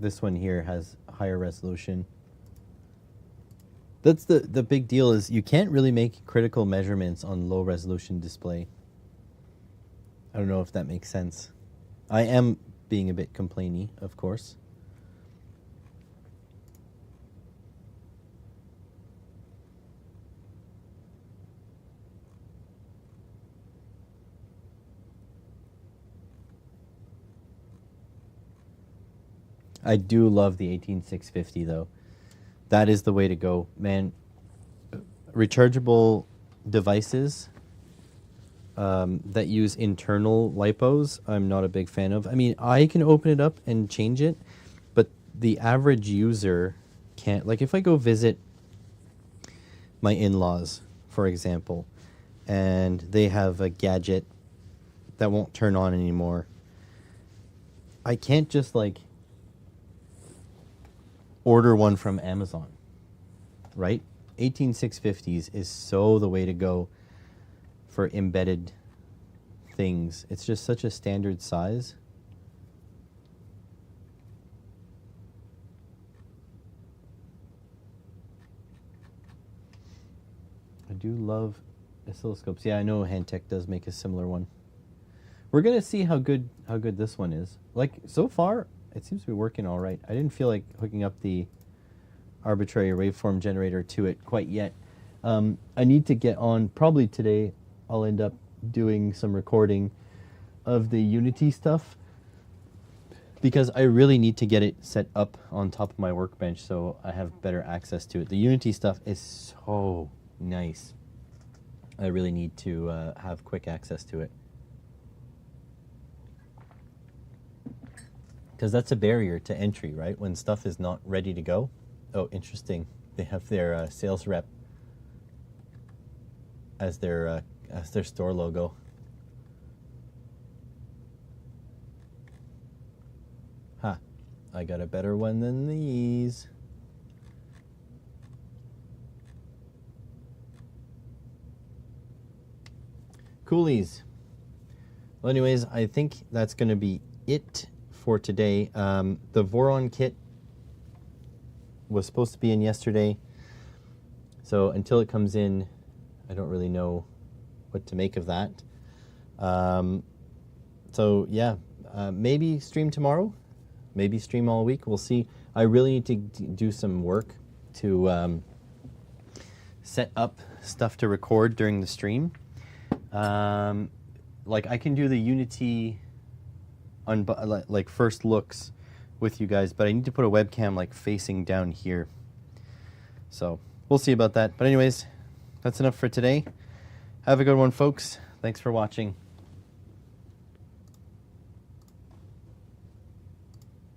here has higher resolution. That's the big deal, is you can't really make critical measurements on low resolution display. I don't know if that makes sense. I am being a bit complainy, of course. I do love the 18650 though. That is the way to go, man. Rechargeable devices that use internal LiPos, I'm not a big fan of. I mean, I can open it up and change it, but the average user can't. Like, if I go visit my in-laws, for example, and they have a gadget that won't turn on anymore, I can't just, like, order one from Amazon, right? 18650s is so the way to go for embedded things. It's just such a standard size. I do love oscilloscopes. Yeah, I know Handtech does make a similar one. We're gonna see how good this one is. Like, so far, it seems to be working all right. I didn't feel like hooking up the arbitrary waveform generator to it quite yet. I need to get on, probably today, I'll end up doing some recording of the Unity stuff, because I really need to get it set up on top of my workbench so I have better access to it. The Unity stuff is so nice. I really need to have quick access to it. Because that's a barrier to entry, right? When stuff is not ready to go. Oh, interesting. They have their sales rep as their store logo. Ha! I got a better one than these. Coolies. Well, anyways, I think that's going to be it for today. The Voron kit was supposed to be in yesterday, so until it comes in, I don't really know what to make of that. So yeah, maybe stream tomorrow, maybe stream all week. We'll see. I really need to do some work to set up stuff to record during the stream. Like, I can do the Unity like first looks with you guys, but I need to put a webcam like facing down here. So we'll see about that. But anyways, that's enough for today. Have a good one, folks. Thanks for watching.